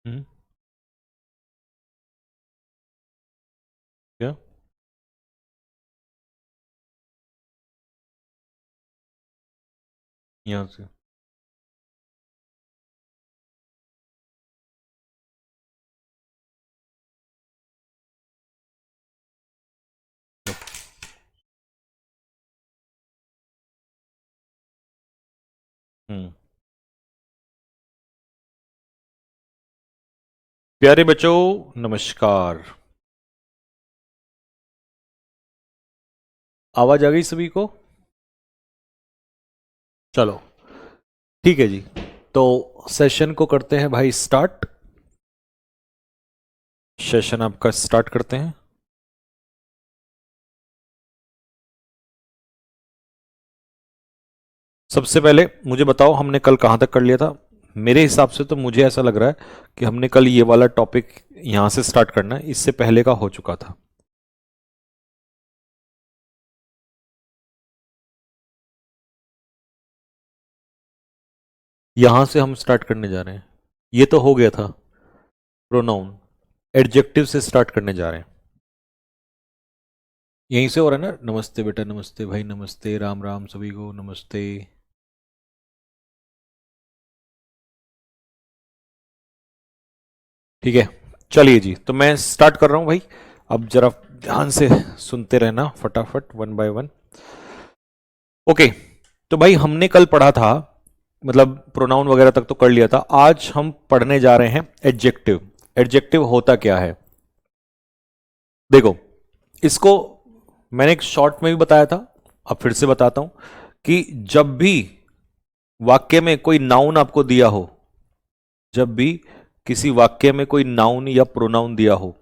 हम्म, क्या? यहाँ से? हम्म। प्यारे बच्चों, नमस्कार। आवाज आ गई सभी को? चलो, ठीक है जी। तो सेशन को करते हैं भाई स्टार्ट। सेशन आपका स्टार्ट करते हैं। सबसे पहले मुझे बताओ, हमने कल कहां तक कर लिया था? मेरे हिसाब से तो मुझे ऐसा लग रहा है कि हमने कल ये वाला टॉपिक यहां से स्टार्ट करना है, इससे पहले का हो चुका था। यहां से हम स्टार्ट करने जा रहे हैं। ये तो हो गया था प्रोनाउन। एडजेक्टिव से स्टार्ट करने जा रहे हैं। यहीं से हो रहा है ना? नमस्ते बेटा, नमस्ते भाई, नमस्ते, राम राम सभी को, नमस्ते। ठीक है, चलिए जी, तो मैं स्टार्ट कर रहा हूं भाई। अब जरा ध्यान से सुनते रहना फटाफट, वन बाय वन। ओके, तो भाई हमने कल पढ़ा था, मतलब प्रोनाउन वगैरह तक तो कर लिया था। आज हम पढ़ने जा रहे हैं एडजेक्टिव। एडजेक्टिव होता क्या है? देखो, इसको मैंने एक शॉर्ट में भी बताया था, अब फिर से बताता हूं कि जब भी वाक्य में कोई नाउन आपको दिया हो, जब भी किसी वाक्य में कोई नाउन या प्रोनाउन दिया हो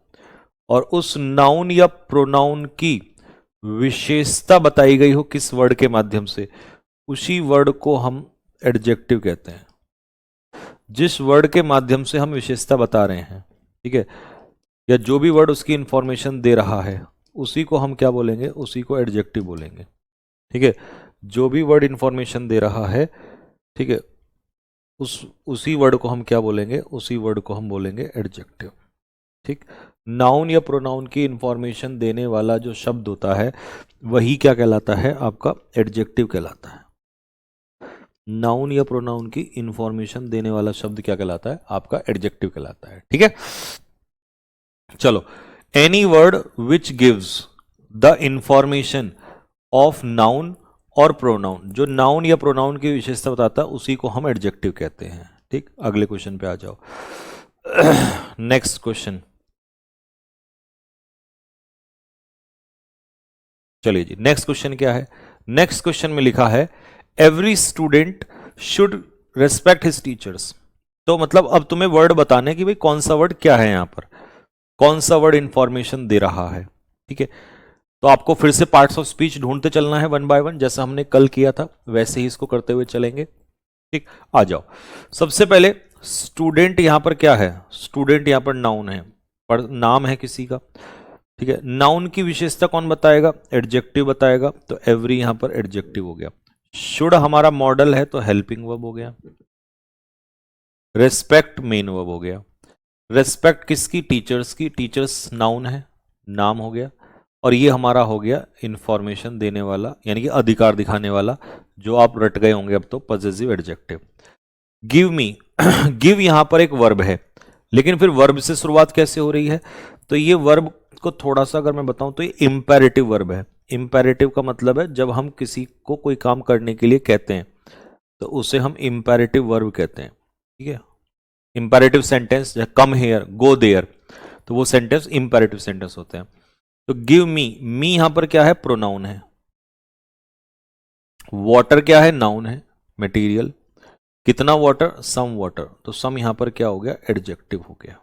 और उस नाउन या प्रोनाउन की विशेषता बताई गई हो किस वर्ड के माध्यम से, उसी वर्ड को हम एडजेक्टिव कहते हैं। जिस वर्ड के माध्यम से हम विशेषता बता रहे हैं, ठीक है, या जो भी वर्ड उसकी इंफॉर्मेशन दे रहा है, उसी को हम क्या बोलेंगे? उसी को एडजेक्टिव बोलेंगे। ठीक है, जो भी वर्ड इंफॉर्मेशन दे रहा है, ठीक है, उसी वर्ड को हम क्या बोलेंगे? उसी वर्ड को हम बोलेंगे एडजेक्टिव। ठीक, नाउन या प्रोनाउन की इंफॉर्मेशन देने वाला जो शब्द होता है, वही क्या कहलाता है? आपका एडजेक्टिव कहलाता है। नाउन या प्रोनाउन की इंफॉर्मेशन देने वाला शब्द क्या कहलाता है? आपका एडजेक्टिव कहलाता है। ठीक है, चलो, any word which gives the information of noun और प्रोनाउन, जो नाउन या प्रोनाउन की विशेषता बताता है, उसी को हम एडजेक्टिव कहते हैं। ठीक, अगले क्वेश्चन पे आ जाओ। नेक्स्ट क्वेश्चन, चलिए जी, नेक्स्ट क्वेश्चन क्या है? नेक्स्ट क्वेश्चन में लिखा है every student should respect his teachers. तो मतलब अब तुम्हें वर्ड बताने कि भाई कौन सा वर्ड क्या है, यहां पर कौन सा वर्ड इंफॉर्मेशन दे रहा है। ठीक है, तो आपको फिर से पार्ट्स ऑफ स्पीच ढूंढते चलना है वन बाय वन, जैसा हमने कल किया था वैसे ही इसको करते हुए चलेंगे। ठीक, आ जाओ। सबसे पहले स्टूडेंट यहां पर क्या है? स्टूडेंट यहां पर नाउन है, पर नाम है किसी का। ठीक है, नाउन की विशेषता कौन बताएगा? एडजेक्टिव बताएगा, तो एवरी यहां पर एडजेक्टिव हो गया। शुड हमारा मॉडल है, तो हेल्पिंग वर्ब हो गया। रेस्पेक्ट मेन वर्ब हो गया। रेस्पेक्ट किसकी? टीचर्स की। टीचर्स नाउन है, नाम हो गया। और ये हमारा हो गया इंफॉर्मेशन देने वाला, यानी कि अधिकार दिखाने वाला, जो आप रट गए होंगे अब तो, possessive adjective. Give me, give यहां पर एक वर्ब है, लेकिन फिर वर्ब से शुरुआत कैसे हो रही है? तो ये वर्ब को थोड़ा सा अगर मैं बताऊं तो ये इंपेरेटिव वर्ब है। इंपेरेटिव का मतलब है जब हम किसी को कोई काम करने के लिए कहते हैं, तो उसे हम इंपेरेटिव वर्ब कहते हैं। ठीक है, imperative sentence, come here go there, तो वो सेंटेंस इंपेरेटिव सेंटेंस होते हैं। तो गिव मी, मी यहां पर क्या है? प्रोनाउन है। वाटर क्या है? नाउन है, मटेरियल। कितना वाटर? सम वाटर, तो सम यहां पर क्या हो गया? एडजेक्टिव हो गया।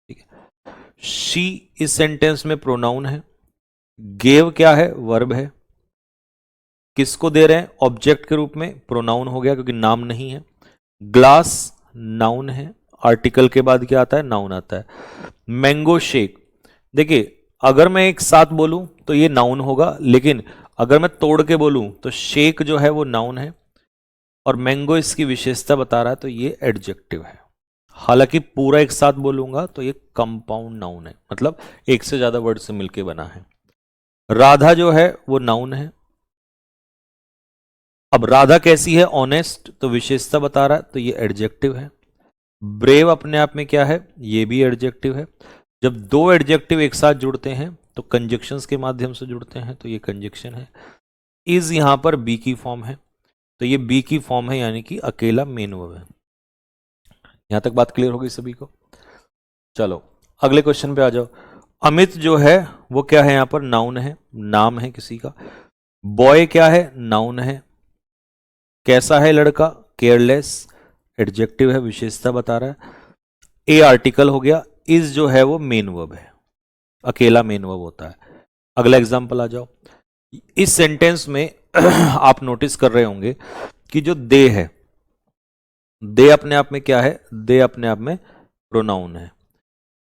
ठीक है, शी इस सेंटेंस में प्रोनाउन है। गेव क्या है? वर्ब है। किसको दे रहे हैं? ऑब्जेक्ट के रूप में, प्रोनाउन हो गया क्योंकि नाम नहीं है। ग्लास नाउन है, आर्टिकल के बाद क्या आता है? नाउन आता है। मैंगो शेक, देखिए अगर मैं एक साथ बोलूं तो ये नाउन होगा, लेकिन अगर मैं तोड़ के बोलूं तो शेक जो है वो नाउन है, और मैंगो इसकी विशेषता बता रहा है, तो ये एडजेक्टिव है। हालांकि पूरा एक साथ बोलूंगा तो ये कंपाउंड नाउन है, मतलब एक से ज्यादा वर्ड से मिलके बना है। राधा जो है वो नाउन है। अब राधा कैसी है, ऑनेस्ट, तो विशेषता बता रहा है तो ये एडजेक्टिव है। ब्रेव अपने आप में क्या है, ये भी एडजेक्टिव है। जब दो एडजेक्टिव एक साथ जुड़ते हैं तो कंजक्शंस के माध्यम से जुड़ते हैं, तो ये कंजक्शन है। इज यहां पर बी की फॉर्म है, तो ये बी की फॉर्म है, यानी कि अकेला मेन वर्ब है। यहां तक बात क्लियर हो गई सभी को? चलो अगले क्वेश्चन पे आ जाओ। अमित जो है वो क्या है, यहां पर नाउन है, नाम है किसी का। बॉय क्या है, नाउन है। कैसा है लड़का, केयरलेस, एडजेक्टिव है, विशेषता बता रहा है। ए आर्टिकल हो गया। इज जो है वो मेन वर्ब है, अकेला मेन वर्ब होता है। अगला एग्जांपल आ जाओ। इस सेंटेंस में आप नोटिस कर रहे होंगे कि जो दे है, दे अपने आप में क्या है, दे अपने आप में प्रोनाउन है।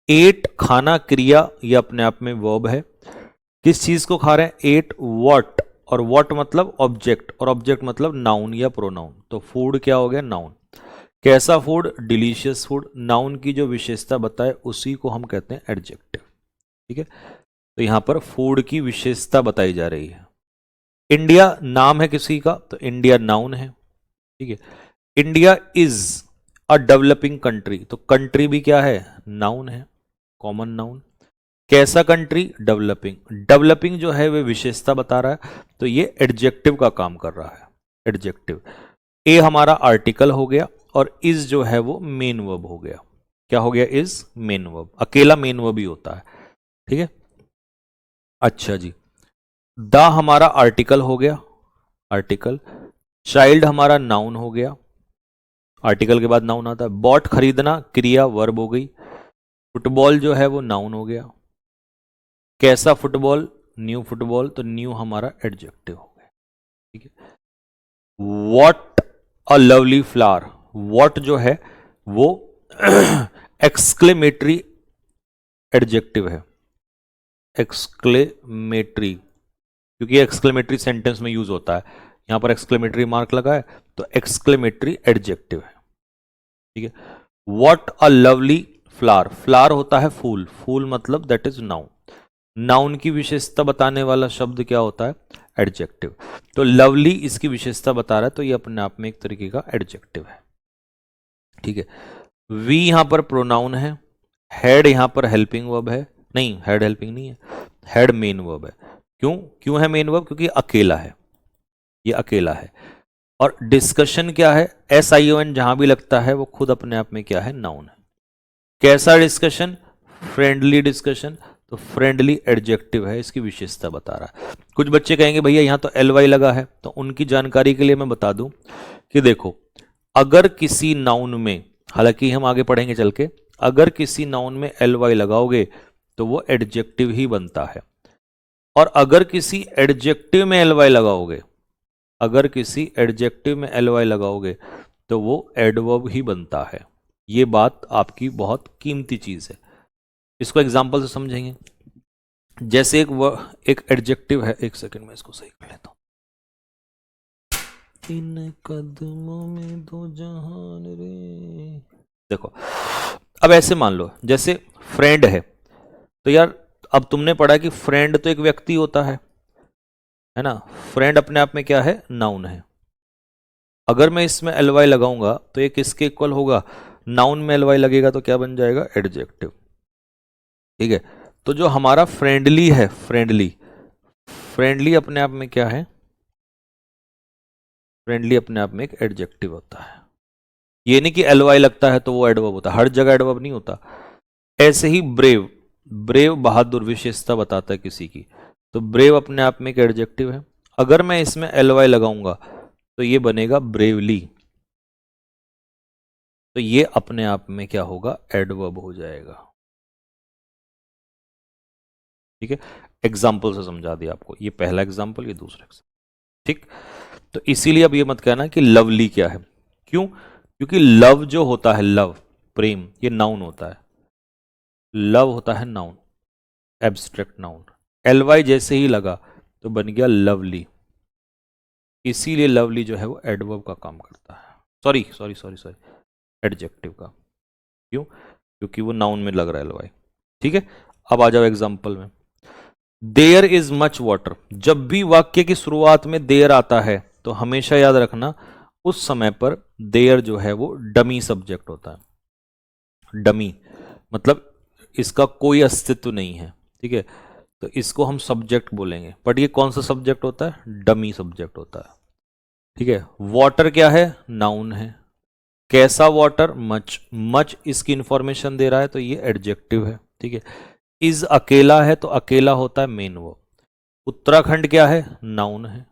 एट खाना क्रिया, ये अपने आप में वर्ब है। किस चीज को खा रहे हैं, एट व्हाट, और व्हाट मतलब ऑब्जेक्ट, और ऑब्जेक्ट मतलब नाउन या प्रोनाउन, तो फूड क्या हो गया, नाउन। कैसा फूड, डिलीशियस फूड। नाउन की जो विशेषता बताए उसी को हम कहते हैं एडजेक्टिव। ठीक है, तो यहां पर फूड की विशेषता बताई जा रही है। इंडिया नाम है किसी का, तो इंडिया नाउन है। ठीक है, India is a developing country, तो कंट्री भी क्या है, नाउन है, कॉमन नाउन। कैसा कंट्री, डेवलपिंग। डेवलपिंग जो है वे विशेषता बता रहा है, तो ये एडजेक्टिव का काम कर रहा है, एडजेक्टिव। ए हमारा आर्टिकल हो गया, और इज जो है वो मेन वर्ब हो गया। क्या हो गया, इज मेन वर्ब, अकेला मेन वर्ब ही होता है। ठीक है, अच्छा जी। द हमारा आर्टिकल हो गया, आर्टिकल। चाइल्ड हमारा नाउन हो गया, आर्टिकल के बाद नाउन आता है। बॉट खरीदना, क्रिया वर्ब हो गई। फुटबॉल जो है वो नाउन हो गया। कैसा फुटबॉल, न्यू फुटबॉल, तो न्यू हमारा एडजेक्टिव हो गया। ठीक है, what a lovely flower, what जो है वो एक्सक्लेमेटरी एडजेक्टिव है, एक्सक्लेमेटरी, क्योंकि एक्सक्लेमेटरी सेंटेंस में यूज होता है। यहां पर एक्सक्लेमेटरी मार्क लगा है, तो एक्सक्लेमेटरी एडजेक्टिव है। ठीक है, what a lovely flower, flower होता है फूल, फूल मतलब दैट इज नाउन। नाउन की विशेषता बताने वाला शब्द क्या होता है, एडजेक्टिव। तो लवली इसकी विशेषता बता रहा है, तो ये अपने आप में एक तरीके का एडजेक्टिव है। ठीक है, वी यहां पर प्रोनाउन है। हेड यहां पर हेल्पिंग वर्ब है, नहीं हेड हेल्पिंग नहीं है, हेड मेन वर्ब है। क्यों, क्यों है मेन वर्ब, क्योंकि अकेला है, ये अकेला है। और डिस्कशन क्या है, SION जहां भी लगता है वो खुद अपने आप में क्या है, नाउन है। कैसा डिस्कशन, फ्रेंडली डिस्कशन, तो फ्रेंडली एडजेक्टिव है, इसकी विशेषता बता रहा है। कुछ बच्चे कहेंगे भैया यहां तो LY लगा है, तो उनकी जानकारी के लिए मैं बता दूं कि देखो, अगर किसी नाउन में, हालांकि हम आगे पढ़ेंगे चल के, अगर किसी नाउन में LY लगाओगे तो वो एडजेक्टिव ही बनता है। और अगर किसी एडजेक्टिव में LY लगाओगे, अगर किसी एडजेक्टिव में LY लगाओगे तो वो एडवर्ब ही बनता है। ये बात आपकी बहुत कीमती चीज है, इसको एग्जांपल से समझेंगे। जैसे एक एडजेक्टिव है, एक सेकंड में इसको सही कर लेता हूं। इन कदमों में दो जहान रे, देखो अब ऐसे मान लो जैसे फ्रेंड है, तो यार अब तुमने पढ़ा कि फ्रेंड तो एक व्यक्ति होता है ना। फ्रेंड अपने आप में क्या है, नाउन है। अगर मैं इसमें LY लगाऊंगा तो ये किसके इक्वल होगा, नाउन में LY लगेगा तो क्या बन जाएगा, एडजेक्टिव। ठीक है, तो जो हमारा फ्रेंडली है, फ्रेंडली, फ्रेंडली अपने आप में क्या है, फ्रेंडली अपने आप में एक एडजेक्टिव होता है। ये नहीं कि LY लगता है तो वो एडवर्ब होता है, हर जगह एडवर्ब नहीं होता। ऐसे ही ब्रेव, ब्रेव बहादुर, विशेषता बताता है किसी की, तो ब्रेव अपने आप में एक एडजेक्टिव है। अगर मैं इसमें LY लगाऊंगा तो ये बनेगा ब्रेवली, तो ये अपने आप में क्या होगा, एडवर्ब हो जाएगा। ठीक है, एग्जाम्पल से समझा दिया आपको, ये पहला एग्जाम्पल, ये दूसरा एग्जाम्पल। ठीक, तो इसीलिए अब ये मत कहना कि लवली क्या है। क्यों, क्योंकि लव जो होता है, लव प्रेम, ये नाउन होता है। लव होता है नाउन, एब्स्ट्रैक्ट नाउन। LY जैसे ही लगा तो बन गया लवली, इसीलिए लवली जो है वो एडवर्ब का काम करता है, sorry sorry sorry sorry, adjective का। क्यों? क्योंकि वो नाउन में लग रहा है भाई। ठीक है, अब आ जाओ एग्जाम्पल में। There is much water. जब भी वाक्य की शुरुआत में देयर आता है तो हमेशा याद रखना उस समय पर देयर जो है वो डमी सब्जेक्ट होता है। डमी मतलब इसका कोई अस्तित्व नहीं है। ठीक है, तो इसको हम सब्जेक्ट बोलेंगे, बट ये कौन सा सब्जेक्ट होता है? डमी सब्जेक्ट होता है। ठीक है, वाटर क्या है? नाउन है। कैसा वाटर? मच। मच इसकी इंफॉर्मेशन दे रहा है तो ये एडजेक्टिव है। ठीक है, इज अकेला है तो अकेला होता है मेन वर्ब। उत्तराखंड क्या है? नाउन है।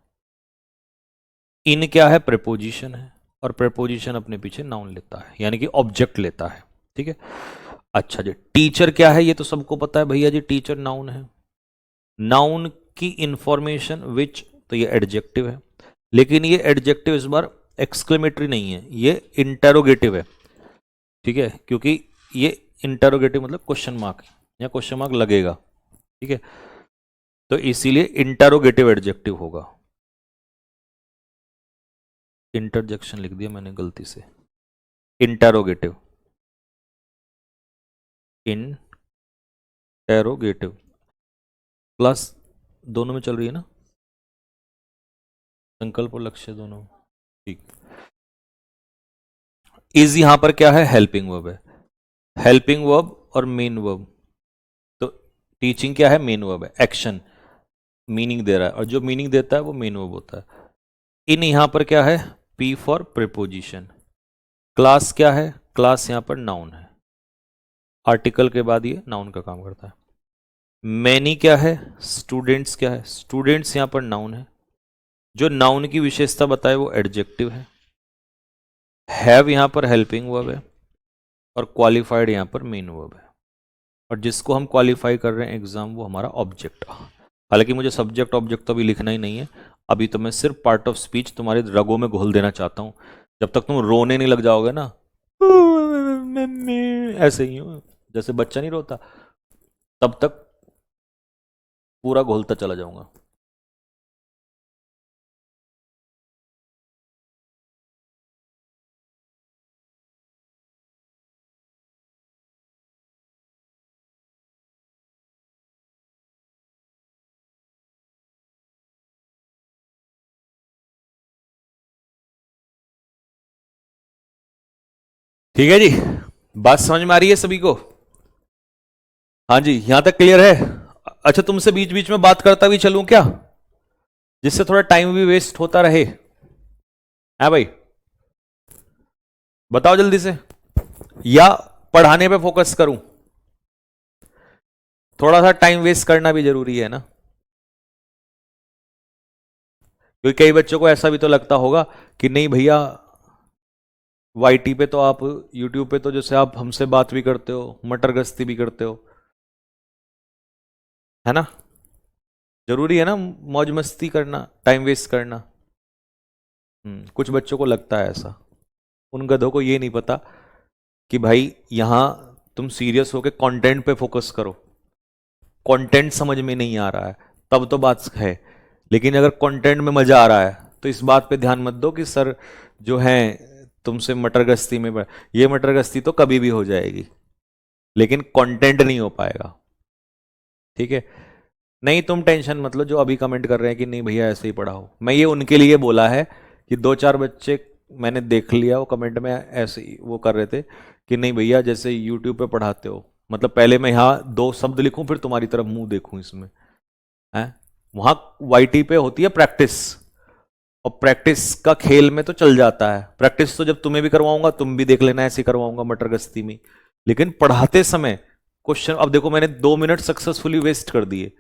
इन क्या है? प्रेपोजिशन है, और प्रेपोजिशन अपने पीछे नाउन लेता है, यानी कि ऑब्जेक्ट लेता है। ठीक है, अच्छा जी, टीचर क्या है? ये तो सबको पता है भैया जी, टीचर नाउन है। नाउन की इंफॉर्मेशन विच, तो ये एडजेक्टिव है, लेकिन ये एडजेक्टिव इस बार एक्सक्लेमेटरी नहीं है, ये इंटेरोगेटिव है। ठीक है, क्योंकि ये इंटेरोगेटिव मतलब क्वेश्चन मार्क, या क्वेश्चन मार्क लगेगा। ठीक है, तो इसीलिए इंटेरोगेटिव एडजेक्टिव होगा। इंटरजेक्शन लिख दिया मैंने गलती से, इंटेरोगेटिव। इंटेरोगेटिव प्लस दोनों में चल रही है ना, संकल्प और लक्ष्य दोनों। ठीक, इज यहां पर क्या है? हेल्पिंग वर्ब है। हेल्पिंग वर्ब और मेन वर्ब, तो टीचिंग क्या है? मेन वर्ब है, एक्शन मीनिंग दे रहा है, और जो मीनिंग देता है वो मेन वर्ब होता है। इन यहां पर क्या है? P for preposition. क्लास क्या है? क्लास यहां पर नाउन है, आर्टिकल के बाद ये नाउन का काम करता है। मैनी क्या है? स्टूडेंट्स क्या है? स्टूडेंट्स यहां पर नाउन है, जो नाउन की विशेषता बताए वो एडजेक्टिव है। हैव यहां पर हेल्पिंग वर्ब है, और क्वालिफाइड यहां पर मेन वर्ब है, और जिसको हम क्वालिफाई कर रहे हैं एग्जाम, वो हमारा ऑब्जेक्ट। हालांकि मुझे सब्जेक्ट ऑब्जेक्ट तो अभी लिखना ही नहीं है, अभी तो मैं सिर्फ पार्ट ऑफ स्पीच तुम्हारे रगों में घोल देना चाहता हूं। जब तक तुम रोने नहीं लग जाओगे ना, ऐसे ही हो जैसे बच्चा नहीं रोता, तब तक पूरा घोलता चला जाऊंगा। ठीक है जी, बात समझ में आ रही है सभी को? हाँ जी, यहां तक क्लियर है? अच्छा, तुमसे बीच बीच में बात करता भी चलूं क्या, जिससे थोड़ा टाइम भी वेस्ट होता रहे? है भाई, बताओ जल्दी से, या पढ़ाने पे फोकस करूं? थोड़ा सा टाइम वेस्ट करना भी जरूरी है ना, क्योंकि कई बच्चों को ऐसा भी तो लगता होगा कि नहीं भैया, वाईटी पे तो आप, यूट्यूब पे तो जैसे आप हमसे बात भी करते हो, मटर गश्ती भी करते हो, है ना? जरूरी है ना मौज मस्ती करना, टाइम वेस्ट करना? कुछ बच्चों को लगता है ऐसा। उन गधों को ये नहीं पता कि भाई यहां तुम सीरियस होकर कंटेंट पे फोकस करो। कंटेंट समझ में नहीं आ रहा है तब तो बात है, लेकिन अगर कंटेंट में मजा आ रहा है तो इस बात पे ध्यान मत दो कि सर जो है तुमसे मटर गश्ती में ये मटर गश्ती तो कभी भी हो जाएगी, लेकिन कंटेंट नहीं हो पाएगा। ठीक है, नहीं तुम टेंशन मत लो जो अभी कमेंट कर रहे हैं कि नहीं भैया ऐसे ही पढ़ाओ, मैं ये उनके लिए बोला है कि दो चार बच्चे मैंने देख लिया वो कमेंट में ऐसे ही वो कर रहे थे कि नहीं भैया जैसे यूट्यूब पे पढ़ाते हो, मतलब पहले मैं यहाँ दो शब्द लिखूं फिर तुम्हारी तरफ मुंह देखूं इसमें, है? वहां वाईटी पे होती है प्रैक्टिस, और प्रैक्टिस का खेल में तो चल जाता है। प्रैक्टिस तो जब तुम्हें भी करवाऊंगा तुम भी देख लेना, ऐसे ही करवाऊंगा मटर गश्ती में। लेकिन पढ़ाते समय क्वेश्चन, अब देखो मैंने 2 मिनट सक्सेसफुली वेस्ट कर दिए,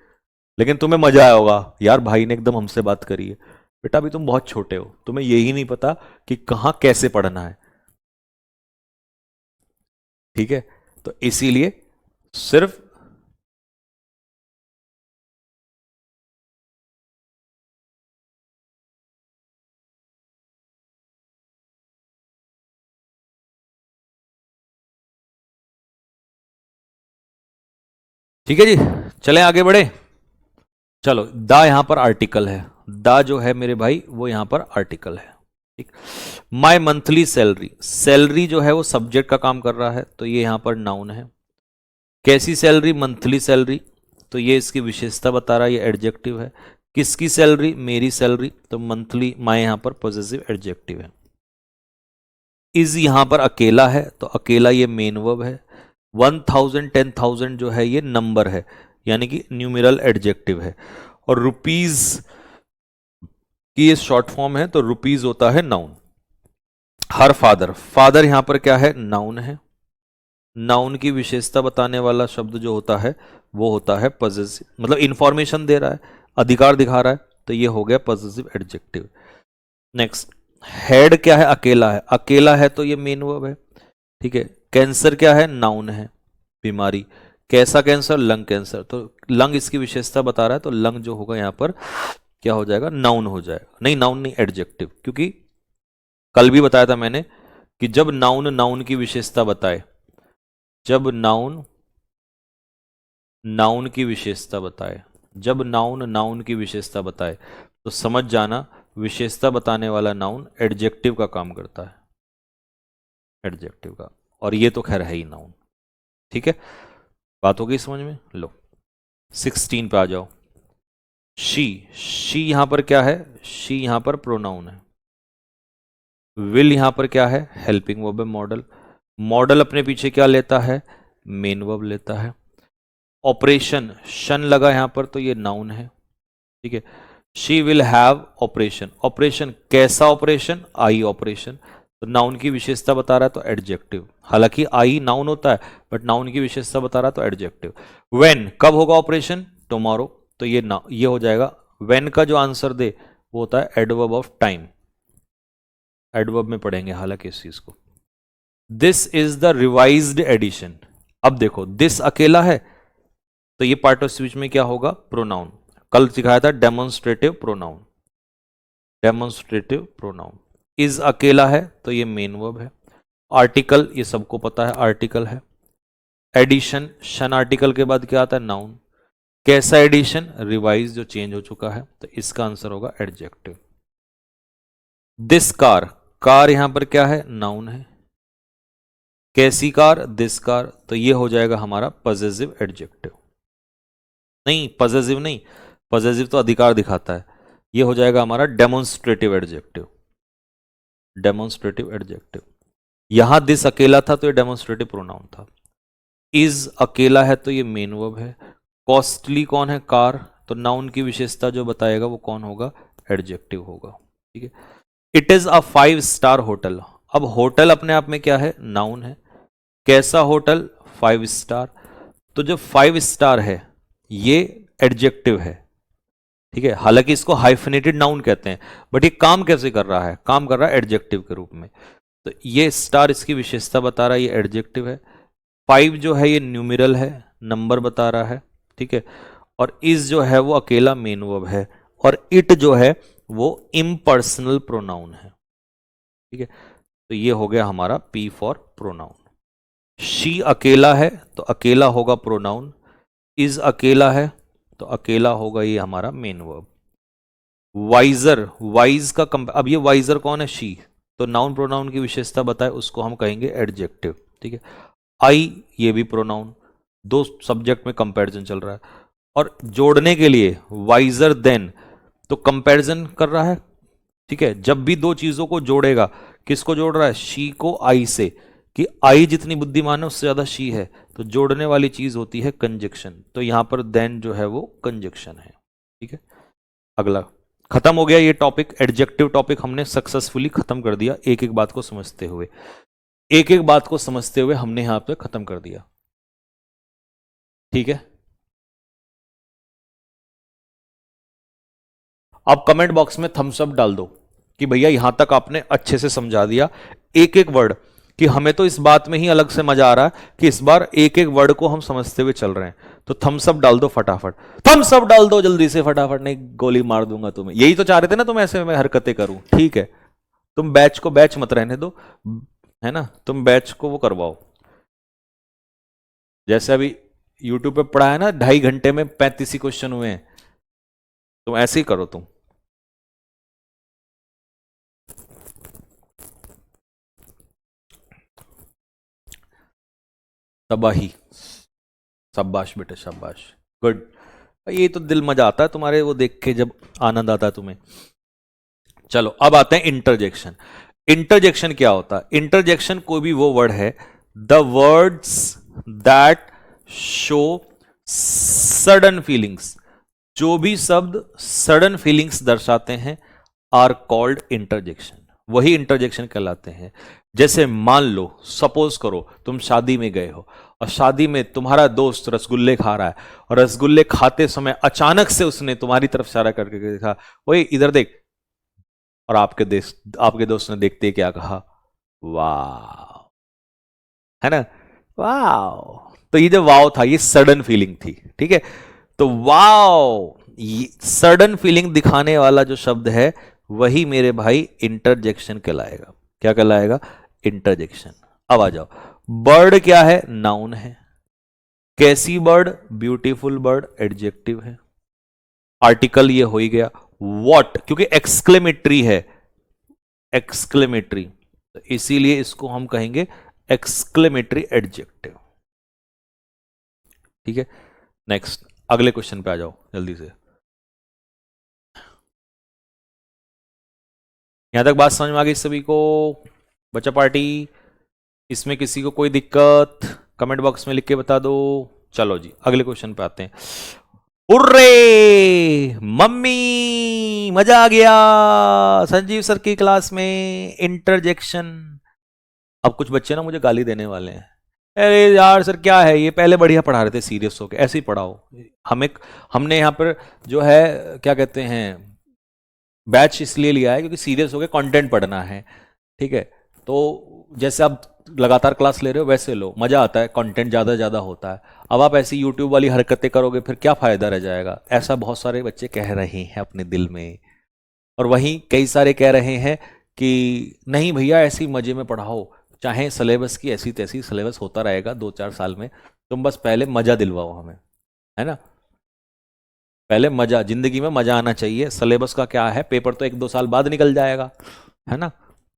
लेकिन तुम्हें मजा आया होगा यार भाई ने एकदम हमसे बात करी है। बेटा अभी तुम बहुत छोटे हो, तुम्हें यही नहीं पता कि कहां कैसे पढ़ना है। ठीक है, तो इसीलिए सिर्फ, ठीक है जी, चलें आगे बढ़े। चलो, दा यहां पर आर्टिकल है, दा जो है मेरे भाई वो यहां पर आर्टिकल है। ठीक। माय मंथली सैलरी, सैलरी जो है वो सब्जेक्ट का काम कर रहा है, तो ये यहां पर नाउन है। कैसी सैलरी? मंथली सैलरी, तो ये इसकी विशेषता बता रहा है, ये एडजेक्टिव है। किसकी सैलरी? मेरी सैलरी, तो मंथली माय यहां पर पॉजेसिव एडजेक्टिव है। इज यहां पर अकेला है, तो अकेला ये मेन वर्ब है। 1000 10,000 जो है ये नंबर है, यानी कि न्यूमेरल एडजेक्टिव है। और रुपीज की ये शॉर्ट फॉर्म है, तो रुपीज होता है नाउन। हर फादर, फादर यहां पर क्या है? नाउन है। नाउन की विशेषता बताने वाला शब्द जो होता है वो होता है पॉजेसिव, मतलब इंफॉर्मेशन दे रहा है, अधिकार दिखा रहा है, तो ये हो गया पॉजेसिव एडजेक्टिव। नेक्स्ट, हेड क्या है? अकेला है, अकेला है तो ये मेन वर्ब है। ठीक है। कैंसर क्या है? नाउन है, बीमारी। कैसा कैंसर? लंग कैंसर, तो लंग इसकी विशेषता बता रहा है, तो लंग जो होगा यहां पर क्या हो जाएगा? नाउन हो जाएगा। नहीं, नाउन नहीं, एडजेक्टिव, क्योंकि कल भी बताया था मैंने कि जब नाउन नाउन की विशेषता बताए, जब नाउन नाउन की विशेषता बताए, जब नाउन नाउन की विशेषता बताए, तो समझ जाना विशेषता बताने वाला नाउन एडजेक्टिव का काम करता है, एडजेक्टिव का। और ये तो खैर है ही नाउन। ठीक है, बात हो गई समझ में? लो 16 पे आ जाओ। शी यहां पर क्या है? शी यहां पर प्रोनाउन है। विल यहां पर क्या है? हेल्पिंग वर्ब है, मॉडल। मॉडल अपने पीछे क्या लेता है? मेन वर्ब लेता है। ऑपरेशन, शन लगा यहां पर, तो ये नाउन है। ठीक है। She will have operation, operation कैसा ऑपरेशन? आई ऑपरेशन, तो नाउन की विशेषता बता रहा है, तो एडजेक्टिव। हालांकि आई नाउन होता है, बट नाउन की विशेषता बता रहा है, तो एडजेक्टिव। व्हेन, कब होगा ऑपरेशन? टुमारो, तो ये हो जाएगा। व्हेन का जो आंसर दे वो होता है एडवर्ब ऑफ टाइम, एडवर्ब में पढ़ेंगे हालांकि इस चीज को। This is the revised edition. अब देखो, दिस अकेला है, तो ये पार्ट ऑफ स्पीच में क्या होगा? प्रोनाउन। कल सिखाया था demonstrative pronoun, demonstrative pronoun. Is अकेला है, तो ये मेन वर्ब है। आर्टिकल, ये सबको पता है, आर्टिकल है। एडिशन, शन आर्टिकल के बाद क्या आता है? नाउन। कैसा एडिशन? रिवाइज, जो चेंज हो चुका है, तो इसका आंसर होगा एडजेक्टिव। दिस कार, कार यहां पर क्या है? नाउन है। कैसी कार? दिस कार, तो ये हो जाएगा हमारा पॉजेसिव एडजेक्टिव। नहीं, पॉजेसिव नहीं, पॉजेसिव तो अधिकार दिखाता है। ये हो जाएगा हमारा डेमोन्स्ट्रेटिव एडजेक्टिव, डेमोन्स्ट्रेटिव एडजेक्टिव। यहां दिस अकेला था, तो ये डेमोन्स्ट्रेटिव प्रोनाउन था। इज अकेला है, तो ये मेन वर्ब है। कॉस्टली कौन है? कार, तो नाउन की विशेषता जो बताएगा वो कौन होगा? एडजेक्टिव होगा। ठीक है। It is a 5 star hotel, अब होटल अपने आप में क्या है? नाउन है। कैसा होटल? 5 स्टार, तो जो 5 स्टार है ये एडजेक्टिव है। ठीक है, हालांकि इसको हाइफिनेटेड नाउन कहते हैं, बट ये काम कैसे कर रहा है? काम कर रहा है एडजेक्टिव के रूप में। तो ये स्टार इसकी विशेषता बता रहा है, ये एडजेक्टिव है। 5 जो है ये न्यूमेरल है, नंबर बता रहा है। ठीक है। और इज जो है वो अकेला मेन वर्ब है, और इट जो है वो इम्पर्सनल प्रोनाउन है। ठीक है, तो ये हो गया हमारा पी फॉर प्रोनाउन। शी अकेला है, तो अकेला होगा प्रोनाउन। इज अकेला है, तो अकेला होगा ये हमारा मेन वर्ब। वाइजर, वाइज का अब ये वाइजर कौन है? शी, तो नाउन प्रोनाउन की विशेषता बताए उसको हम कहेंगे एडजेक्टिव। ठीक है। आई, ये भी प्रोनाउन। दो सब्जेक्ट में कंपैरिजन चल रहा है, और जोड़ने के लिए वाइजर देन, तो कंपैरिजन कर रहा है। ठीक है, जब भी दो चीजों को जोड़ेगा, किसको जोड़ रहा है? शी को आई से, कि आई जितनी बुद्धिमान है उससे ज्यादा शी है, तो जोड़ने वाली चीज होती है कंजक्शन, तो यहां पर देन जो है वो कंजक्शन है। ठीक है, अगला खत्म हो गया ये टॉपिक, एडजेक्टिव टॉपिक हमने सक्सेसफुली खत्म कर दिया। एक एक बात को समझते हुए, एक एक बात को समझते हुए हमने यहां पे खत्म कर दिया। ठीक है, अब कमेंट बॉक्स में थम्स अप डाल दो कि भैया यहां तक आपने अच्छे से समझा दिया, एक एक वर्ड, कि हमें तो इस बात में ही अलग से मजा आ रहा है कि इस बार एक एक वर्ड को हम समझते हुए चल रहे हैं। तो थम्स अप डाल दो फटाफट, थम्स अप डाल दो जल्दी से फटाफट, नहीं गोली मार दूंगा तुम्हें। यही तो चाह रहे थे ना तुम ऐसे मैं हरकतें करूं। ठीक है, तुम बैच को बैच मत रहने दो, है ना, तुम बैच को वो करवाओ। जैसे अभी यूट्यूब पे पढ़ा है ना, 2.5 घंटे में 35 ही क्वेश्चन हुए हैं, तुम ऐसे ही करो तुम। तबाही। शाबाश बेटे शाबाश, गुड। ये तो दिल मजा आता है तुम्हारे वो देख के, जब आनंद आता है तुम्हें। चलो अब आते हैं इंटरजेक्शन। इंटरजेक्शन क्या होता है? इंटरजेक्शन कोई भी वो वर्ड है, the words that show sudden feelings, जो भी शब्द सडन फीलिंग्स दर्शाते हैं आर कॉल्ड इंटरजेक्शन, वही इंटरजेक्शन कहलाते हैं। जैसे मान लो, सपोज करो तुम शादी में गए हो और शादी में तुम्हारा दोस्त रसगुल्ले खा रहा है, और रसगुल्ले खाते समय अचानक से उसने तुम्हारी तरफ इशारा करके देखा, ओए इधर देख, और आपके दोस्त ने देखते ही क्या कहा? वाह, है ना? वाह। तो ये जो वाव था, ये सडन फीलिंग थी, ठीक है? तो वाव, सडन फीलिंग दिखाने वाला जो शब्द है वही मेरे भाई इंटरजेक्शन कहलाएगा। क्या कहलाएगा? इंटरजेक्शन। अब आ जाओ, बर्ड क्या है? नाउन है। कैसी बर्ड? ब्यूटीफुल बर्ड एडजेक्टिव है। आर्टिकल ये हो ही गया। व्हाट, क्योंकि एक्सक्लेमेटरी है, एक्सक्लेमेटरी, तो इसीलिए इसको हम कहेंगे एक्सक्लेमेटरी एडजेक्टिव। ठीक है, नेक्स्ट अगले क्वेश्चन पे आ जाओ जल्दी से। यहां तक बात समझ में आ गई सभी को? बच्चा पार्टी, इसमें किसी को कोई दिक्कत कमेंट बॉक्स में लिख के बता दो। चलो जी अगले क्वेश्चन पे आते हैं। उर्रे मम्मी, मजा आ गया संजीव सर की क्लास में, इंटरजेक्शन। अब कुछ बच्चे ना मुझे गाली देने वाले हैं, अरे यार सर क्या है ये, पहले बढ़िया पढ़ा रहे थे, सीरियस होके ऐसे ही पढ़ाओ। हमने यहाँ पर जो है क्या कहते हैं, बैच इसलिए लिया है क्योंकि सीरियस होके कंटेंट पढ़ना है, ठीक है? तो जैसे आप लगातार क्लास ले रहे हो वैसे लो, मजा आता है, कंटेंट ज्यादा होता है। अब आप ऐसी यूट्यूब वाली हरकतें करोगे फिर क्या फायदा रह जाएगा? ऐसा बहुत सारे बच्चे कह रहे हैं अपने दिल में, और वहीं कई सारे कह रहे हैं कि नहीं भैया ऐसी मजे में पढ़ाओ, चाहे सिलेबस की ऐसी तैसी सिलेबस होता रहेगा 2-4 साल में, तुम बस पहले मजा दिलवाओ हमें, है ना? पहले मजा, जिंदगी में मजा आना चाहिए। सिलेबस का क्या है, पेपर तो 1-2 साल बाद निकल जाएगा, है ना?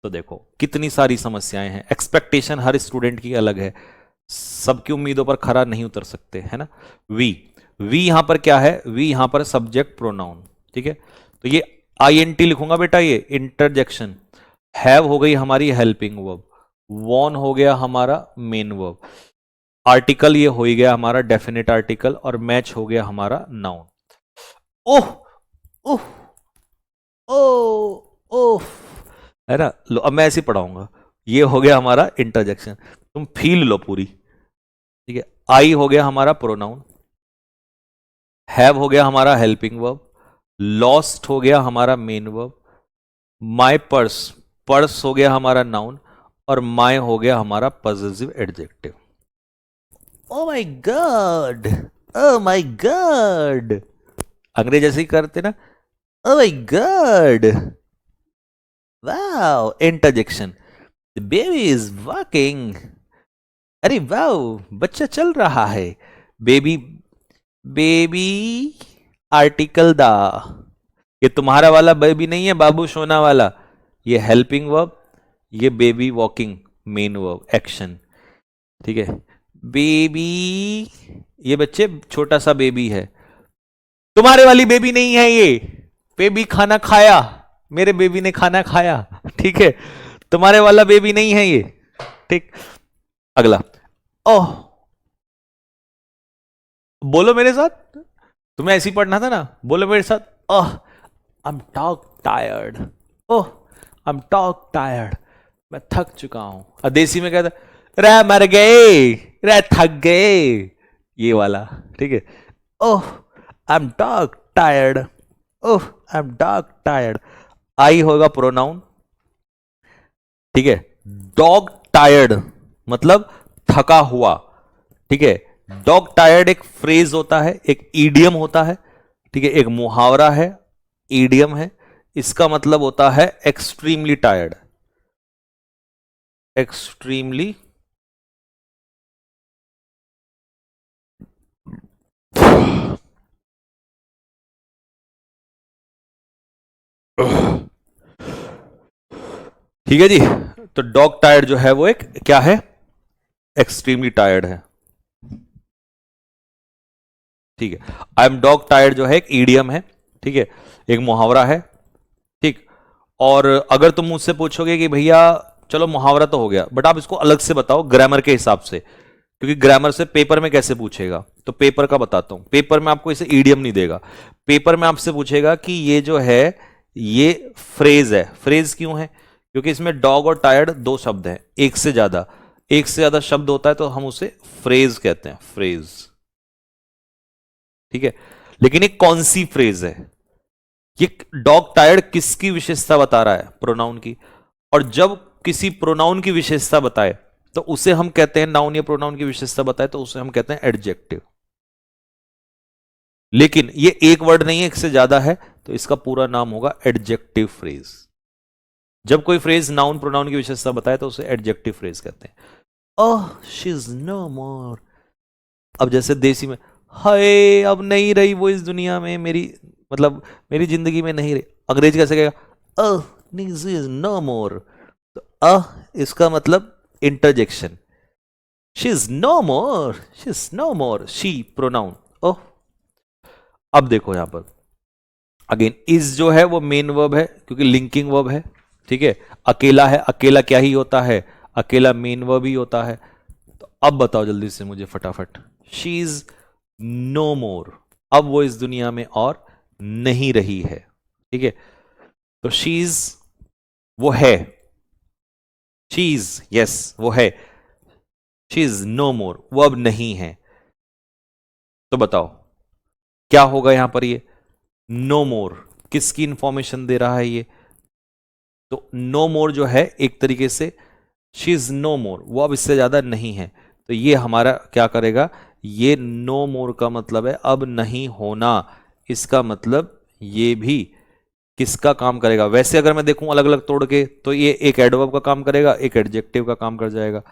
तो देखो कितनी सारी समस्याएं हैं, एक्सपेक्टेशन हर स्टूडेंट की अलग है, सबकी उम्मीदों पर खरा नहीं उतर सकते, है ना? वी, वी यहां पर क्या है? वी यहां पर सब्जेक्ट प्रोनाउन, ठीक है? तो ये आईएनटी लिखूंगा बेटा, ये इंटरजेक्शन। हैव हो गई हमारी हेल्पिंग वर्ब, वॉन हो गया हमारा मेन वर्ब, आर्टिकल ये हो ही गया हमारा डेफिनेट आर्टिकल, और मैच हो गया हमारा नाउन। ओह ओह ओह ओह, है ना? लो अब मैं ऐसे पढ़ाऊंगा, ये हो गया हमारा इंटरजेक्शन, तुम फील लो पूरी, ठीक है? आई हो गया हमारा प्रोनाउन, हैव हो गया हमारा हेल्पिंग वर्ब, लॉस्ट हो गया हमारा main verb, my purse, purse हो गया हमारा नाउन, और माय हो गया हमारा positive adjective. Oh my God, oh my God, अंग्रेज ऐसे ही करते ना, oh my God, wow, interjection, the baby is walking, अरे वाओ बच्चा चल रहा है, बेबी, बेबी आर्टिकल दा, ये तुम्हारा वाला बेबी नहीं है बाबू सोना वाला, ये हेल्पिंग वर्ब, ये baby walking main verb action, ठीक है? बेबी, ये बच्चे छोटा सा बेबी है, तुम्हारे वाली बेबी नहीं है ये, बेबी खाना खाया, मेरे बेबी ने खाना खाया, ठीक है? तुम्हारे वाला बेबी नहीं है ये, ठीक? अगला, ओह, बोलो मेरे साथ, तुम्हें ऐसे ही पढ़ना था ना, बोलो मेरे साथ, oh I am dog tired, oh I am dog tired, मैं थक चुका हूं। और देसी में कहता, रे मर गए, रे थक गए, ये वाला, ठीक है? Oh I am dog tired, oh I am dog tired, I होगा प्रोनाउन, ठीक है? डॉग टायर्ड मतलब थका हुआ, ठीक है? डॉग टायर्ड एक फ्रेज होता है, एक ईडियम होता है, ठीक है? एक मुहावरा है, ईडियम है, इसका मतलब होता है एक्सट्रीमली टायर्ड, एक्सट्रीमली ठीक है जी? तो डॉग टायर्ड जो है वो एक क्या है? एक्सट्रीमली टायर्ड है, ठीक है। आई एम डॉग टायर्ड जो है एक ईडियम है, ठीक है, एक मुहावरा है, ठीक। और अगर तुम मुझसे पूछोगे कि भैया चलो मुहावरा तो हो गया, बट आप इसको अलग से बताओ ग्रामर के हिसाब से, क्योंकि ग्रामर से पेपर में कैसे पूछेगा, तो पेपर का बताता हूं। पेपर में आपको इसे ईडियम नहीं देगा, पेपर में आपसे पूछेगा कि ये जो है ये फ्रेज है। फ्रेज क्यों है? क्योंकि इसमें डॉग और टायर्ड दो शब्द हैं, एक से ज्यादा शब्द होता है तो हम उसे फ्रेज कहते हैं, फ्रेज, ठीक है। लेकिन ये कौन सी फ्रेज है? ये डॉग टायर्ड किसकी विशेषता बता रहा है? प्रोनाउन की। और जब किसी प्रोनाउन की विशेषता बताए तो उसे हम कहते हैं, नाउन या प्रोनाउन की विशेषता बताए तो उसे हम कहते हैं एडजेक्टिव। लेकिन ये एक वर्ड नहीं है, एक से ज्यादा है, तो इसका पूरा नाम होगा एडजेक्टिव फ्रेज। जब कोई फ्रेज नाउन प्रोनाउन की विशेषता बताए तो उसे एडजेक्टिव फ्रेज कहते हैं। ओह शी इज नो मोर। अब जैसे देसी में, हाय अब नहीं रही वो इस दुनिया में, मेरी मतलब मेरी जिंदगी में नहीं रही। अंग्रेजी कैसे कहेगा? Oh she is no more. तो इसका मतलब interjection, she is no more, she is no more, she pronoun. ओह, अब देखो यहां पर अगेन इज जो है वो मेन वर्ब है क्योंकि लिंकिंग वर्ब है, ठीक है। अकेला है, अकेला क्या ही होता है? अकेला मेन वर्ब ही होता है। तो अब बताओ जल्दी से मुझे फटाफट, शी इज नो मोर, अब वो इस दुनिया में और नहीं रही है, ठीक है। तो शी इज वो है, शी इज यस वो है, शी इज नो मोर वो अब नहीं है। तो बताओ क्या होगा यहां पर? ये नो मोर किसकी इंफॉर्मेशन दे रहा है ये? तो नो मोर जो है एक तरीके से शी इज नो मोर, वो अब इससे ज्यादा नहीं है। तो ये हमारा क्या करेगा? ये नो मोर का मतलब है अब नहीं होना। इसका मतलब ये भी किसका काम करेगा? वैसे अगर मैं देखूं अलग अलग तोड़ के तो ये एक एडवर्ब का काम करेगा, एक एडजेक्टिव का काम कर जाएगा,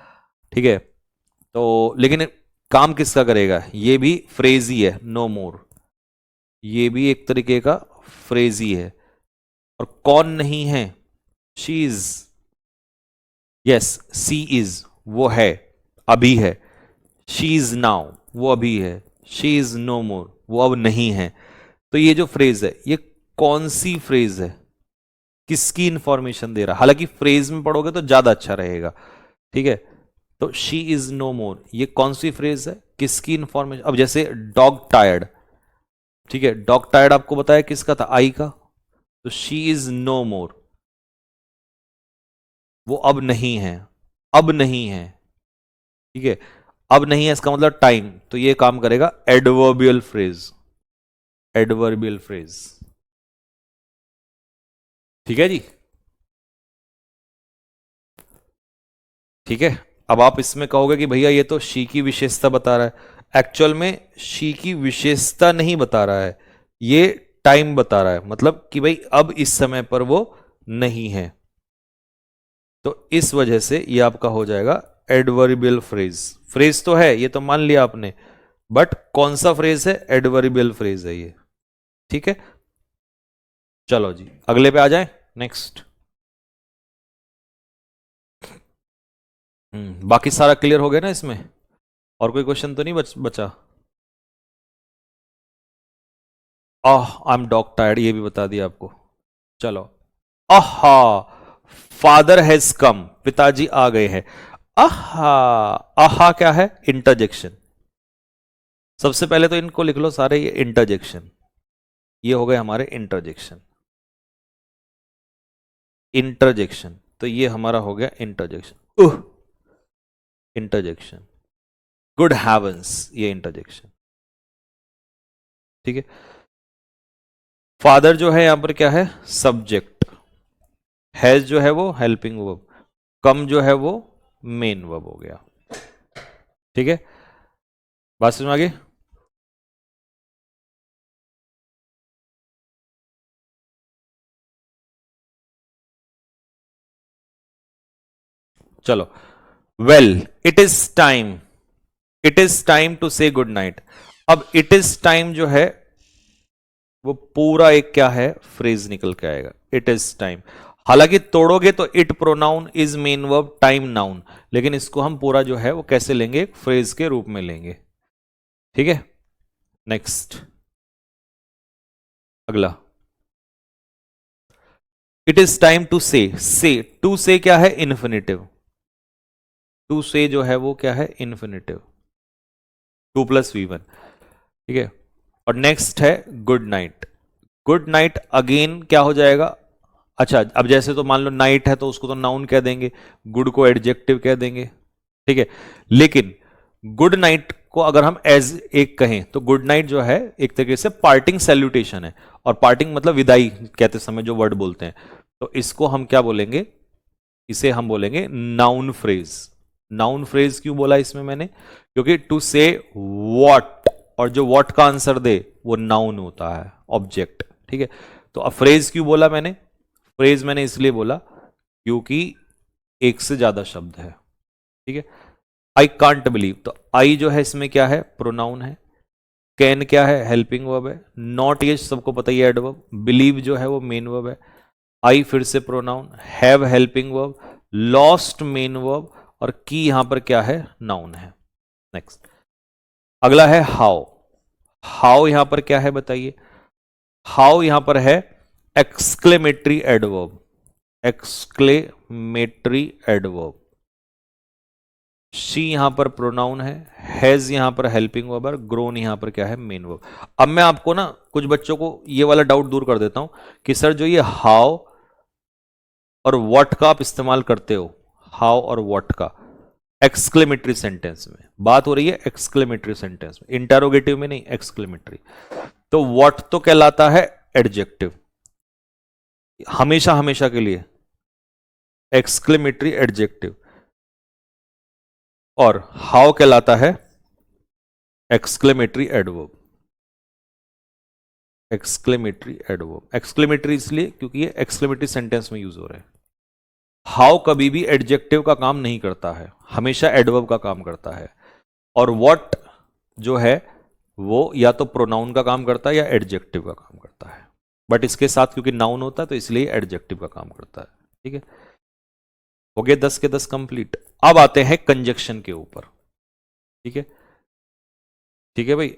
ठीक है। तो लेकिन काम किसका करेगा? ये भी फ्रेज ही है, नो मोर, ये भी एक तरीके का फ्रेज ही है। और कौन नहीं है? She is, yes she is वो है, अभी है। शी इज नाउ वो अभी है, शी इज नो मोर वो अब नहीं है। तो ये जो फ्रेज है ये कौन सी फ्रेज है? किसकी इंफॉर्मेशन दे रहा है? हालांकि फ्रेज में पढ़ोगे तो ज्यादा अच्छा रहेगा, ठीक है। तो शी इज नो मोर ये कौन सी फ्रेज है? किसकी इंफॉर्मेशन? अब जैसे डॉग टायर्ड, ठीक है, डॉग टायर्ड आपको बताया किसका था? आई का। तो शी इज नो मोर वो अब नहीं है, अब नहीं है, ठीक है। अब नहीं है इसका मतलब टाइम, तो ये काम करेगा एडवर्बियल फ्रेज, एडवर्बियल फ्रेज, ठीक है जी, ठीक है। अब आप इसमें कहोगे कि भैया ये तो शी की विशेषता बता रहा है, एक्चुअल में शी की विशेषता नहीं बता रहा है, ये टाइम बता रहा है, मतलब कि भाई अब इस समय पर वो नहीं है। तो इस वजह से ये आपका हो जाएगा एडवर्बियल फ्रेज। फ्रेज तो है ये तो मान लिया आपने, बट कौन सा फ्रेज है? एडवर्बियल फ्रेज है ये, ठीक है। चलो जी अगले पे आ जाए, नेक्स्ट। बाकी सारा क्लियर हो गया ना इसमें? और कोई क्वेश्चन तो नहीं बचा? आई एम डॉग टायर्ड ये भी बता दिया आपको। चलो, आहा फादर हैज कम, पिताजी आ गए हैं। आहा, आहा क्या है? इंटरजेक्शन। सबसे पहले तो इनको लिख लो सारे, ये इंटरजेक्शन, ये हो गए हमारे इंटरजेक्शन, इंटरजेक्शन। तो ये हमारा हो गया इंटरजेक्शन, इंटरजेक्शन, गुड हैवेंस, ये इंटरजेक्शन, ठीक है। फादर जो है यहां पर क्या है? सब्जेक्ट। हैज जो है वो हेल्पिंग वर्ब। कम जो है वो मेन वर्ब हो गया, ठीक है। बात समझ में आ गई? चलो, well it is time, it is time to say good night. अब इट इज टाइम जो है वो पूरा एक क्या है? फ्रेज निकल के आएगा, इट इज टाइम। हालांकि तोड़ोगे तो it pronoun, is main verb, time noun, लेकिन इसको हम पूरा जो है वो कैसे लेंगे? फ्रेज के रूप में लेंगे, ठीक है। नेक्स्ट, अगला, इट इज टाइम टू से टू से क्या है? इन्फिनेटिव। टू से जो है वो क्या है? इन्फिनेटिव। 2 + V1, ठीक है। और नेक्स्ट है good night. Good night again क्या हो जाएगा? अच्छा, अब जैसे तो मान लो नाइट है तो उसको तो नाउन कह देंगे, गुड को एडजेक्टिव कह देंगे, ठीक है। लेकिन गुड नाइट को अगर हम एज एक कहें तो गुड नाइट जो है एक तरीके से पार्टिंग सैल्यूटेशन है, और पार्टिंग मतलब विदाई कहते समय जो वर्ड बोलते हैं, तो इसको हम क्या बोलेंगे? इसे हम बोलेंगे नाउन फ्रेज। नाउन फ्रेज क्यों बोला इसमें मैंने? क्योंकि टू से वॉट, और जो वॉट का आंसर दे वो नाउन होता है, ऑब्जेक्ट, ठीक है। तो अब फ्रेज क्यों बोला मैंने? फ्रेज मैंने इसलिए बोला क्योंकि एक से ज्यादा शब्द है, ठीक है। आई कांट बिलीव, तो आई जो है इसमें क्या है? प्रोनाउन है। कैन क्या है? हेल्पिंग वर्ब है। नॉट ये सबको पता ही है एडवर्ब। बिलीव जो है वो मेन वर्ब है। आई फिर से pronoun, have helping verb, lost main verb, और की यहां पर क्या है? नाउन है। नेक्स्ट, अगला है हाउ। हाउ यहां पर क्या है बताइए? हाउ यहां पर है exclamatory adverb. Exclamatory adverb. She यहां पर प्रोनाउन है, हैज यहां पर हेल्पिंग वर्ब और ग्रोन यहां पर क्या है? Main verb. अब मैं आपको ना कुछ बच्चों को ये वाला डाउट दूर कर देता हूं कि सर जो ये हाउ और व्हाट का आप इस्तेमाल करते हो, हाउ और व्हाट का एक्सक्लेमेटरी सेंटेंस में, बात हो रही है एक्सक्लेमेटरी सेंटेंस में, इंटरोगेटिव में नहीं, एक्सक्लेमेटरी। तो व्हाट तो कहलाता है एडजेक्टिव, हमेशा हमेशा के लिए एक्सक्लेमेटरी एडजेक्टिव, और हाउ कहलाता है exclamatory adverb. Exclamatory adverb, exclamatory इसलिए क्योंकि ये एक्सक्लेमेटरी सेंटेंस में यूज हो रहे हैं। हाउ कभी भी एडजेक्टिव का काम नहीं करता है, हमेशा एडवर्ब का काम करता है। और व्हाट जो है वो या तो प्रोनाउन का काम करता है या एडजेक्टिव का काम करता है, बट इसके साथ क्योंकि नाउन होता है तो इसलिए एडजेक्टिव का काम करता है, ठीक है। हो गए 10 के 10 कंप्लीट। अब आते हैं कंजक्शन के ऊपर, ठीक है। ठीक है भाई,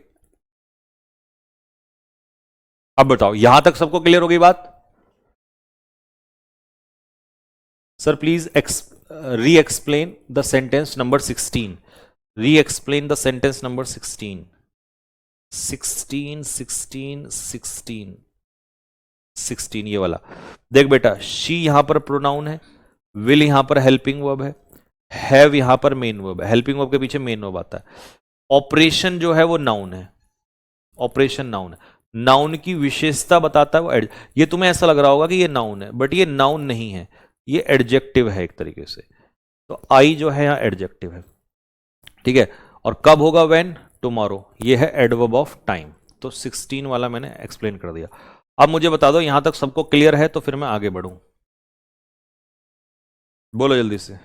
अब बताओ यहां तक सबको क्लियर हो गई बात? सर प्लीज री एक्सप्लेन द सेंटेंस नंबर 16। री एक्सप्लेन द सेंटेंस नंबर 16। 16 16 16 16 ये वाला देख बेटा। शी यहां पर प्रोनाउन है, विल यहां पर हेल्पिंग वर्ब है, हैव यहां पर मेन वर्ब है, हेल्पिंग वर्ब के पीछे मेन वर्ब आता है। ऑपरेशन जो है वो नाउन है, ऑपरेशन नाउन है। नाउन की विशेषता बताता है वो ये तुम्हें ऐसा लग रहा होगा कि ये नाउन है, बट ये नाउन नहीं है, ये एडजेक्टिव है एक तरीके से। तो आई जो है यहां एडजेक्टिव है, ठीक है। और कब होगा? व्हेन, टुमारो, ये है एडवर्ब ऑफ टाइम। तो 16 वाला मैंने एक्सप्लेन कर दिया। अब मुझे बता दो यहां तक सबको क्लियर है तो फिर मैं आगे बढ़ूं। बोलो जल्दी से।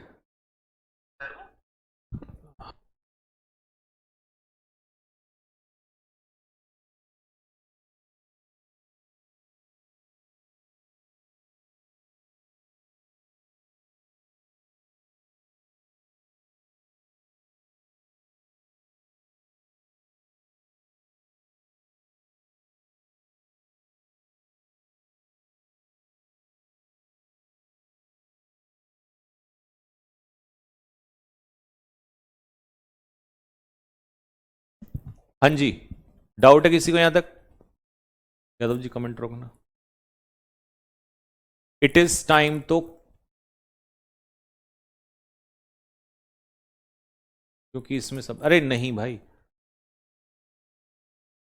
हाँ जी, डाउट है किसी को यहां तक? यादव जी कमेंट रोकना। इट इज टाइम तो क्योंकि इसमें सब, अरे नहीं भाई,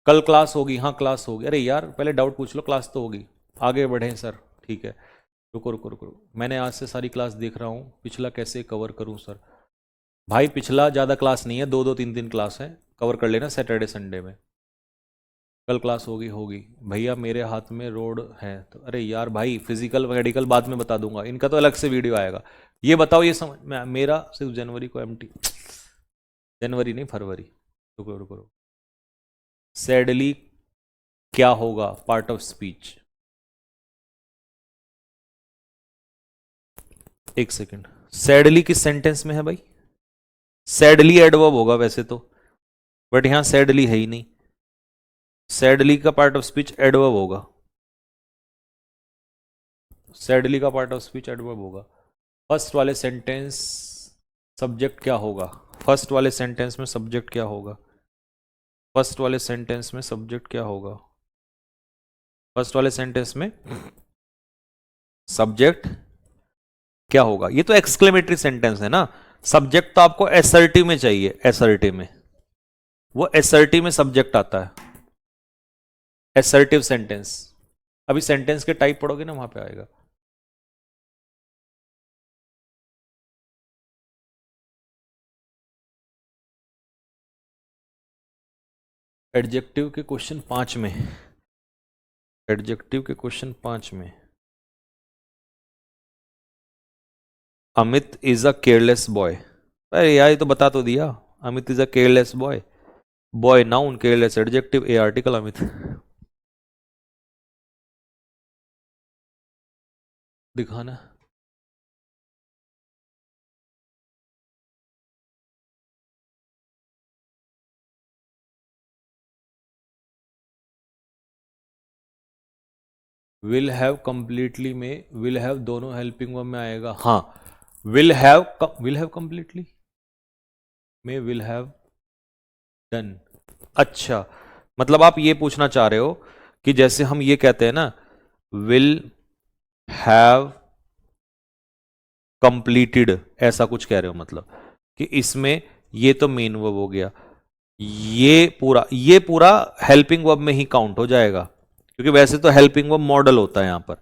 कल क्लास होगी, हाँ क्लास होगी। अरे यार पहले डाउट पूछ लो, क्लास तो होगी। आगे बढ़े सर, ठीक है। रुको रुको रुको रुको। मैंने आज से सारी क्लास देख रहा हूँ, पिछला कैसे कवर करूँ सर? भाई पिछला ज़्यादा क्लास नहीं है, 2 2 3 3 क्लास है, कवर कर लेना सैटरडे संडे में। कल क्लास होगी होगी भैया, मेरे हाथ में रोड है तो। अरे यार भाई फिजिकल मेडिकल बाद में बता दूंगा, इनका तो अलग से वीडियो आएगा। ये बताओ, ये समझ मेरा सिर्फ जनवरी को एमटी, जनवरी नहीं फरवरी। रुको रुको रुको। सैडली क्या होगा? Part of speech. एक सेकेंड, सैडली किस सेंटेंस में है भाई? सैडली एडवर्ब होगा वैसे तो, बट यहां सैडली है ही नहीं। सैडली का पार्ट ऑफ स्पीच एडवर्ब होगा, सैडली का पार्ट ऑफ स्पीच एडवर्ब होगा। फर्स्ट वाले सेंटेंस सब्जेक्ट क्या होगा, फर्स्ट वाले सेंटेंस में सब्जेक्ट क्या होगा, फर्स्ट वाले सेंटेंस में सब्जेक्ट क्या होगा, फर्स्ट वाले सेंटेंस में सब्जेक्ट क्या होगा। ये तो एक्सक्लेमेटरी सेंटेंस है ना, सब्जेक्ट तो आपको एसर्टिव में चाहिए, एसर्टिव में, वो एसर्टिव में सब्जेक्ट आता है, एसर्टिव सेंटेंस। अभी सेंटेंस के टाइप पढ़ोगे ना, वहां पे आएगा। एडजेक्टिव के क्वेश्चन 5 में, एडजेक्टिव के क्वेश्चन 5 में Amit is a careless boy. अरे यार ये तो बता तो दिया, Amit is a careless boy, boy noun, careless adjective, A article Amit. दिखाना विल हैव कंप्लीटली में, विल हैव दोनों हेल्पिंग वर्ब में आएगा। हाँ, विल हैव कंप्लीटली में विल हैव डन। अच्छा, मतलब आप ये पूछना चाह रहे हो कि जैसे हम ये कहते हैं ना, विल हैव कंप्लीटेड, ऐसा कुछ कह रहे हो, मतलब कि इसमें ये तो मेन वर्ब हो गया, ये पूरा हेल्पिंग वर्ब में ही काउंट हो जाएगा, क्योंकि वैसे तो हेल्पिंग वर्ब मॉडल होता है यहां पर,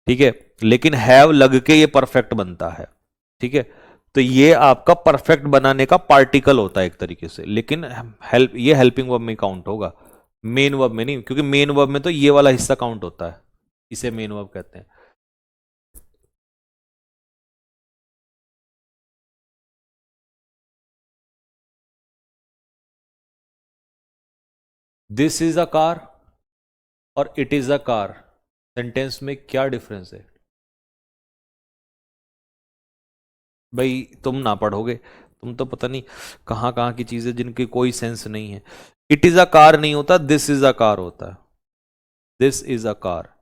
ठीक है, लेकिन हैव लग के ये परफेक्ट बनता है, ठीक है। तो ये आपका परफेक्ट बनाने का पार्टिकल होता है एक तरीके से, लेकिन ये हेल्पिंग वर्ब में काउंट होगा, मेन वर्ब में नहीं, क्योंकि मेन वर्ब में तो ये वाला हिस्सा काउंट होता है, इसे मेन वर्ब कहते हैं। दिस इज अ कार और it is a car, sentence में क्या डिफरेंस है भाई? तुम ना पढ़ोगे, तुम तो पता नहीं कहां कहां की चीजें जिनकी कोई सेंस नहीं है। इट इज अ कार नहीं होता, दिस इज अ कार होता है, this is a car.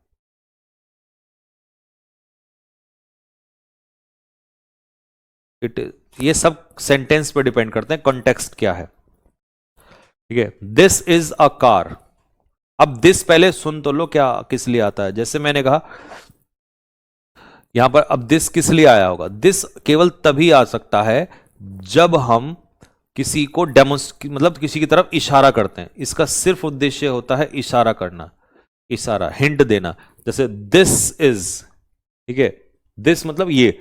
It, ये सब सेंटेंस पे डिपेंड करते हैं, कॉन्टेक्स्ट क्या है, ठीक है। दिस इज अ कार, अब दिस पहले सुन तो लो क्या किस लिए आता है। जैसे मैंने कहा यहां पर, अब दिस किस लिए आया होगा, दिस केवल तभी आ सकता है जब हम किसी को मतलब किसी की तरफ इशारा करते हैं, इसका सिर्फ उद्देश्य होता है इशारा करना, इशारा, हिंट देना। जैसे दिस इज, ठीक है, दिस मतलब ये,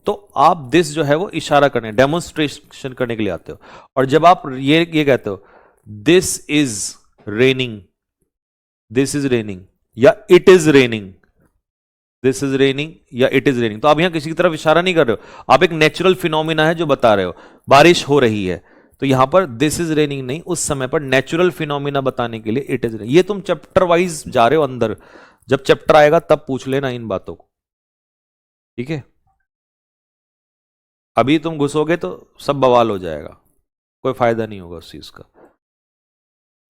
तो आप दिस जो है वो इशारा करने, डेमोन्स्ट्रेशन करने के लिए आते हो। और जब आप ये कहते हो this is raining, this is raining या it is raining, this is raining या इट इज रेनिंग, तो आप यहां किसी की तरफ इशारा नहीं कर रहे हो, आप एक नेचुरल फिनोमिना है जो बता रहे हो, बारिश हो रही है, तो यहां पर दिस इज रेनिंग नहीं, उस समय पर नेचुरल फिनोमिना बताने के लिए इट इज रेनिंग। ये तुम चैप्टर वाइज जा रहे हो अंदर, जब चैप्टर आएगा तब पूछ लेना इन बातों को, ठीक है। अभी तुम घुसोगे तो सब बवाल हो जाएगा, कोई फायदा नहीं होगा उस चीज का।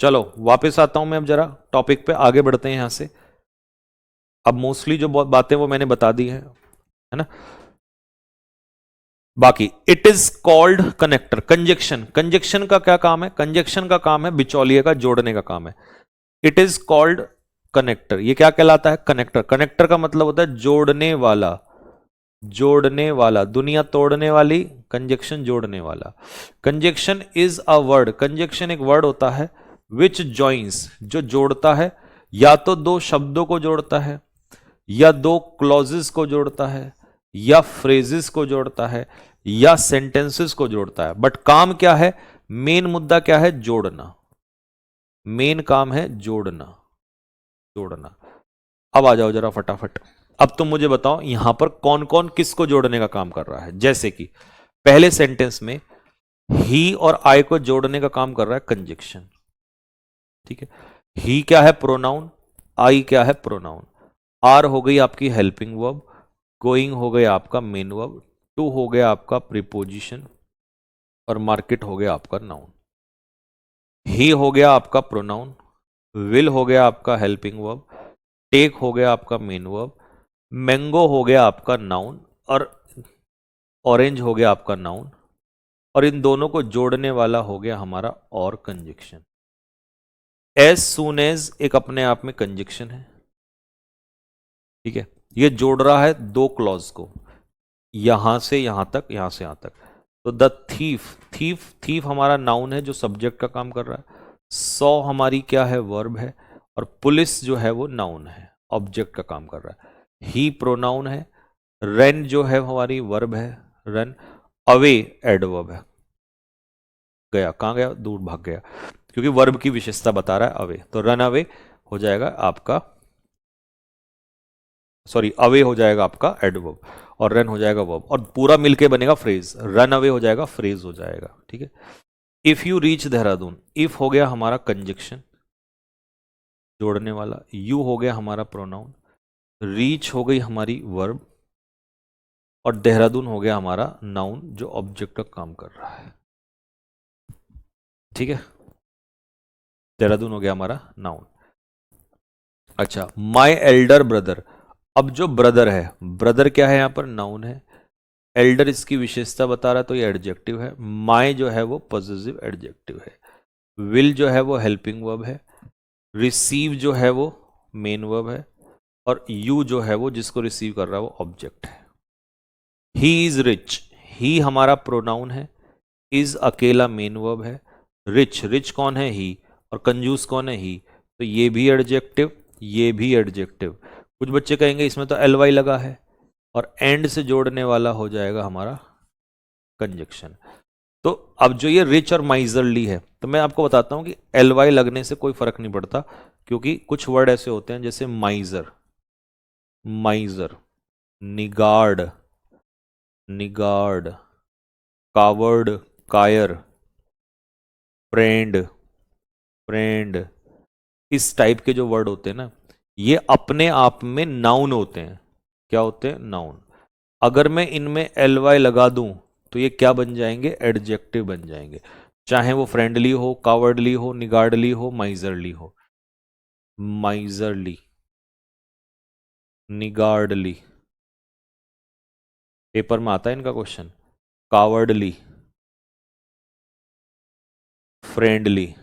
चलो वापस आता हूं मैं, अब जरा टॉपिक पे आगे बढ़ते हैं यहां से। अब मोस्टली जो बातें वो मैंने बता दी है ना। बाकी it is called connector, conjunction, conjunction का क्या काम है, कंजक्शन का काम है बिचौलिए का जोड़ने का काम है। इट इज कॉल्ड कनेक्टर, ये क्या कहलाता है, कनेक्टर। कनेक्टर का मतलब होता है जोड़ने वाला, जोड़ने वाला, दुनिया तोड़ने वाली, कंजक्शन जोड़ने वाला। Conjunction is a word, conjunction एक वर्ड होता है विच जॉइंस, जो जोड़ता है, या तो दो शब्दों को जोड़ता है, या दो क्लॉजेस को जोड़ता है, या फ्रेजेस को जोड़ता है, या सेंटेंसेस को जोड़ता है। बट काम क्या है, मेन मुद्दा क्या है, जोड़ना, मेन काम है जोड़ना, जोड़ना। अब आ जाओ जरा फटाफट, अब तुम मुझे बताओ यहां पर कौन कौन किसको जोड़ने का काम कर रहा है। जैसे कि पहले सेंटेंस में ही और आई को जोड़ने का काम कर रहा है कंजक्शन, ठीक है। ही क्या है, प्रोनाउन, आई क्या है, प्रोनाउन। आर हो गई आपकी हेल्पिंग वर्ब, गोइंग हो गया आपका मेन वर्ब, टू हो गया आपका प्रीपोजिशन, और मार्केट हो गया आपका नाउन। ही हो गया आपका प्रोनाउन, विल हो गया आपका हेल्पिंग वर्ब, टेक हो गया आपका मेन वर्ब, मैंगो हो गया आपका नाउन, और ऑरेंज हो गया आपका नाउन, और इन दोनों को जोड़ने वाला हो गया हमारा और कंजक्शन। एज सून एज एक अपने आप में कंजक्शन है, ठीक है, ये जोड़ रहा है दो क्लॉज को, यहां से यहां तक, यहां से यहां तक। तो द थीफ, थीफ थीफ हमारा नाउन है जो सब्जेक्ट का काम कर रहा है, सॉ हमारी क्या है, वर्ब है, और पुलिस जो है वो नाउन है, ऑब्जेक्ट का काम कर रहा है। ही प्रोनाउन है, रन जो है हमारी वर्ब है, रन, अवे एडवर्ब है, गया, कहां गया, दूर भाग गया, क्योंकि वर्ब की विशेषता बता रहा है अवे, तो रन अवे हो जाएगा आपका, सॉरी अवे हो जाएगा आपका एडवर्ब, और रन हो जाएगा वर्ब, और पूरा मिलके बनेगा फ्रेज, रन अवे हो जाएगा फ्रेज हो जाएगा, ठीक है। If you reach Dehradun, if हो गया हमारा कंजक्शन जोड़ने वाला, यू हो गया हमारा प्रोनाउन, रीच हो गई हमारी वर्ब, और देहरादून हो गया हमारा नाउन जो ऑब्जेक्ट का काम कर रहा है, ठीक है, देहरादून हो गया हमारा नाउन। अच्छा, माई एल्डर ब्रदर, अब जो ब्रदर है, ब्रदर क्या है यहां पर, नाउन है, एल्डर इसकी विशेषता बता रहा है तो ये एडजेक्टिव है, माई जो है वो पॉजिटिव एडजेक्टिव है, विल जो है वो हेल्पिंग वर्ब है, रिसीव जो है वो मेन वर्ब है, और यू जो है वो जिसको रिसीव कर रहा है वो ऑब्जेक्ट है। ही इज रिच, ही हमारा प्रोनाउन है, इज अकेला मेन वर्ब है, रिच, रिच कौन है, ही, और कंजूस कौन है, ही, तो ये भी एडजेक्टिव, ये भी एडजेक्टिव। कुछ बच्चे कहेंगे इसमें तो एल वाई लगा है, और एंड से जोड़ने वाला हो जाएगा हमारा कंजक्शन। तो अब जो ये रिच और माइजरली है, तो मैं आपको बताता हूं कि एल वाई लगने से कोई फर्क नहीं पड़ता, क्योंकि कुछ वर्ड ऐसे होते हैं जैसे माइजर, माइजर, निगार्ड, निगार्ड, कावर्ड, कायर, फ्रेंड, फ्रेंड, इस टाइप के जो वर्ड होते हैं ना, ये अपने आप में नाउन होते हैं। क्या होते हैं, नाउन। अगर मैं इनमें एल वाई लगा दूं तो ये क्या बन जाएंगे, एडजेक्टिव बन जाएंगे, चाहे वो फ्रेंडली हो, कावर्डली हो, निगार्डली हो, माइजरली हो। माइजरली, निगार्डली, पेपर में आता है इनका क्वेश्चन, कावर्डली, फ्रेंडली,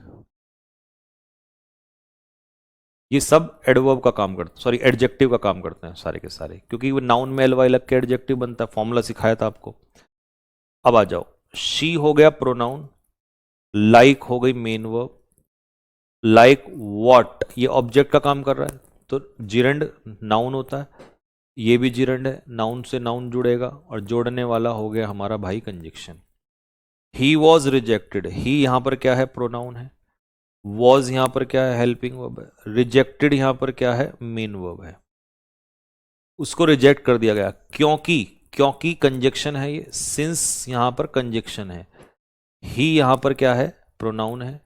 ये सब एडवर्ब का काम करते, सॉरी एडजेक्टिव का काम करते हैं सारे के सारे, क्योंकि वो नाउन में एल वाई लग के एडजेक्टिव बनता है, फॉर्मूला सिखाया था आपको। अब आ जाओ, शी हो गया प्रोनाउन, लाइक हो गई मेन वर्ब, लाइक वॉट ये ऑब्जेक्ट का काम कर रहा है, तो जिरंड नाउन होता है, ये भी जिरंड है, नाउन से नाउन जुड़ेगा, और जोड़ने वाला हो गया हमारा भाई कंजक्शन। ही वॉज रिजेक्टेड, ही यहां पर क्या है, प्रोनाउन है, वॉज यहां पर क्या है, हेल्पिंग वर्ब है, रिजेक्टेड यहां पर क्या है, मेन वर्ब है, उसको रिजेक्ट कर दिया गया, क्योंकि, क्योंकि कंजक्शन है ये, सिंस यहां पर कंजक्शन है, ही यहां पर क्या है, प्रोनाउन है,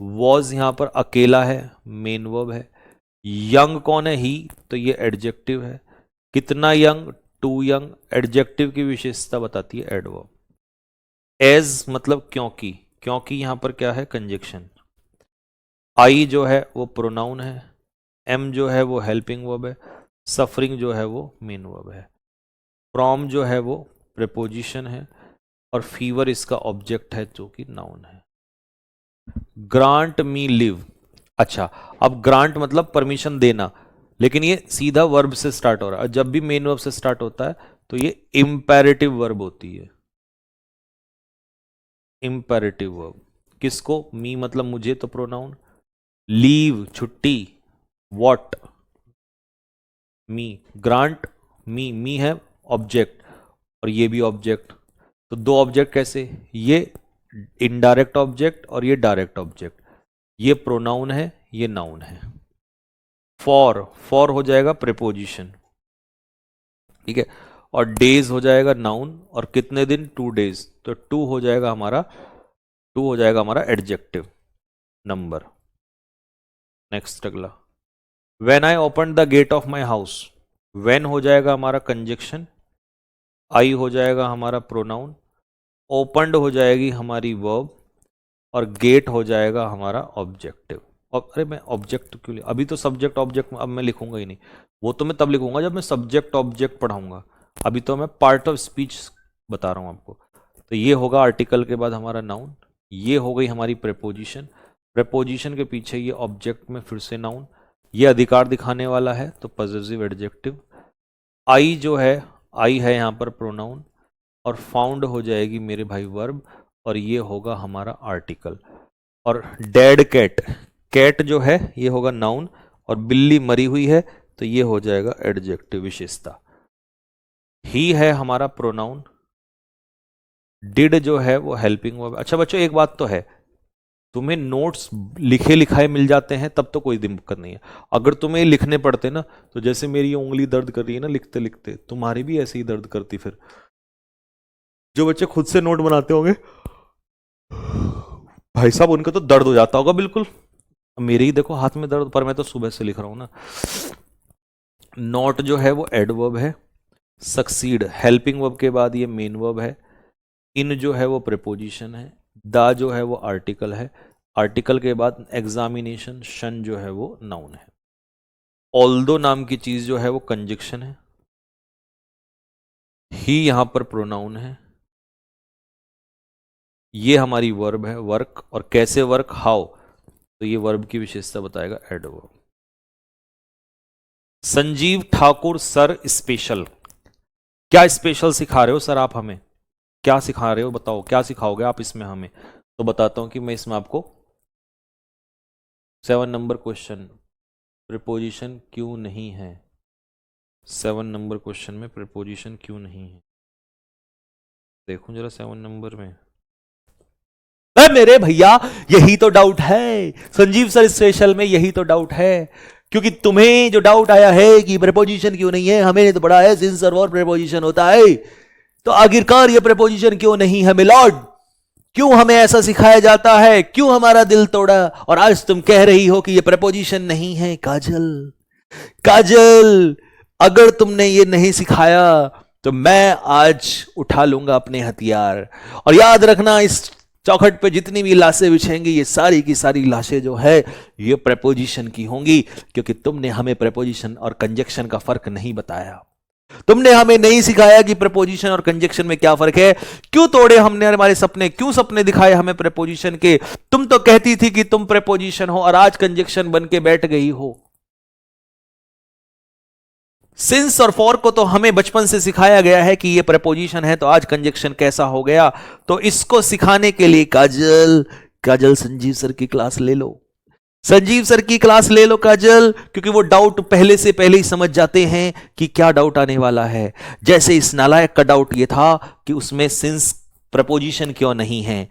वॉज यहां पर अकेला है, मेन वर्ब है, यंग कौन है, ही, तो ये एडजेक्टिव है, कितना यंग, टू यंग, एडजेक्टिव की विशेषता बताती है एडवर्ब। एज मतलब क्योंकि, क्योंकि यहां पर क्या है, कंजक्शन, आई जो है वो प्रोनाउन है, एम जो है वो हेल्पिंग वर्ब है, सफरिंग जो है वो मेन वर्ब है, फ्रॉम जो है वो प्रेपोजिशन है, और फीवर इसका ऑब्जेक्ट है जो कि नाउन है। ग्रांट मी लिव, अच्छा, अब ग्रांट मतलब परमिशन देना, लेकिन ये सीधा वर्ब से स्टार्ट हो रहा है, जब भी मेन वर्ब से स्टार्ट होता है तो ये इंपेरेटिव वर्ब होती है, इंपेरेटिव वर्ब। किसको, मी मतलब मुझे, तो प्रोनाउन, लीव छुट्टी, व्हाट, मी, ग्रांट मी, मी है ऑब्जेक्ट, और ये भी ऑब्जेक्ट, तो दो ऑब्जेक्ट कैसे, ये इनडायरेक्ट ऑब्जेक्ट और ये डायरेक्ट ऑब्जेक्ट, ये प्रोनाउन है, ये नाउन है। फॉर, फॉर हो जाएगा प्रेपोजिशन, ठीक है, और डेज हो जाएगा नाउन, और कितने दिन, 2 days, तो टू हो जाएगा हमारा, टू हो जाएगा हमारा एडजेक्टिव, नंबर। नेक्स्ट अगला, when I open the gate of my house, when हो जाएगा हमारा कंजक्शन, आई हो जाएगा हमारा प्रोनाउन, ओपनड हो जाएगी हमारी वर्ब, और गेट हो जाएगा हमारा ऑब्जेक्टिव। अरे मैं ऑब्जेक्ट क्यों अभी तो सब्जेक्ट ऑब्जेक्ट अब मैं लिखूंगा ही नहीं, वो तो मैं तब लिखूंगा जब मैं सब्जेक्ट ऑब्जेक्ट पढ़ाऊंगा। अभी तो मैं पार्ट ऑफ स्पीच बता रहा हूं आपको। तो ये होगा आर्टिकल के बाद हमारा नाउन, ये हो गई हमारी प्रेपोजिशन, प्रेपोजिशन के पीछे ये ऑब्जेक्ट में फिर से नाउन, ये अधिकार दिखाने वाला है तो पॉसेसिव एडजेक्टिव। आई जो है, आई है यहाँ पर प्रोनाउन, और फाउंड हो जाएगी मेरे भाई वर्ब, और ये होगा हमारा आर्टिकल। और डेड कैट, कैट जो है ये होगा नाउन, और बिल्ली मरी हुई है तो ये हो जाएगा एडजेक्टिव विशेषता। ही है हमारा प्रोनाउन, डिड जो है वो हेल्पिंग वर्ब। अच्छा बच्चों एक बात तो है, तुम्हें नोट्स लिखे लिखाए मिल जाते हैं तब तो कोई दिक्कत नहीं है। अगर तुम्हें लिखने पड़ते ना, तो जैसे मेरी ये उंगली दर्द कर रही है ना लिखते लिखते, तुम्हारी भी ऐसे ही दर्द करती। फिर जो बच्चे खुद से नोट बनाते होंगे भाई साहब, उनका तो दर्द हो जाता होगा बिल्कुल। मेरे ही देखो हाथ में दर्द, पर मैं तो सुबह से लिख रहा हूं ना। नॉट जो है वो एडवर्ब है, सक्सीड हेल्पिंग वर्ब के बाद ये मेन वर्ब है, इन जो है वो प्रेपोजिशन है, दा जो है वो आर्टिकल है, आर्टिकल के बाद एग्जामिनेशन, शन जो है वो नाउन है, ऑल्दो नाम की चीज जो है वो कंजक्शन है, ही यहां पर प्रोनाउन है, ये हमारी वर्ब है वर्क, और कैसे वर्क हाउ, तो ये वर्ब की विशेषता बताएगा adverb. Sanjeev Thakur sir special, क्या स्पेशल सिखा रहे हो सर आप हमें, क्या सिखा रहे हो बताओ, क्या सिखाओगे आप इसमें हमें। तो बताता हूं कि मैं इसमें आपको 7 नंबर क्वेश्चन, प्रीपोजिशन क्यों नहीं है, 7 नंबर क्वेश्चन में प्रीपोजिशन क्यों नहीं है, देखूं जरा 7 नंबर में। मेरे भैया यही तो डाउट है, संजीव सर स्पेशल में यही तो डाउट है, क्योंकि तुम्हें जो डाउट आया है कि प्रीपोजिशन क्यों नहीं है, हमें तो पढ़ा है सिंस और प्रीपोजिशन होता है, तो आखिरकार ये प्रीपोजिशन क्यों नहीं है मिलॉर्ड, क्यों हमें ऐसा सिखाया जाता है, क्यों हमारा दिल तोड़ा, और आज तुम कह रही हो कि ये प्रीपोजिशन नहीं है। काजल, काजल अगर तुमने ये नहीं सिखाया तो मैं आज उठा लूंगा अपने हथियार, और याद रखना इस चौखट पे जितनी भी लाशें बिछेंगी ये सारी की सारी लाशें जो है ये प्रेपोजिशन की होंगी, क्योंकि तुमने हमें प्रेपोजिशन और कंजक्शन का फर्क नहीं बताया, तुमने हमें नहीं सिखाया कि प्रेपोजिशन और कंजक्शन में क्या फर्क है। क्यों तोड़े हमने हमारे सपने, क्यों सपने दिखाए हमें प्रेपोजिशन के, तुम तो कहती थी कि तुम प्रेपोजिशन हो और आज कंजक्शन बन के बैठ गई हो। सिंस और फॉर को तो हमें बचपन से सिखाया गया है कि ये प्रेपोजिशन है, तो आज कंजक्शन कैसा हो गया। तो इसको सिखाने के लिए काजल, काजल संजीव सर की क्लास ले लो, संजीव सर की क्लास ले लो काजल, क्योंकि वो डाउट पहले से पहले ही समझ जाते हैं कि क्या डाउट आने वाला है। जैसे इस नालायक का डाउट ये था कि उसमें सिंस प्रपोजिशन क्यों नहीं है,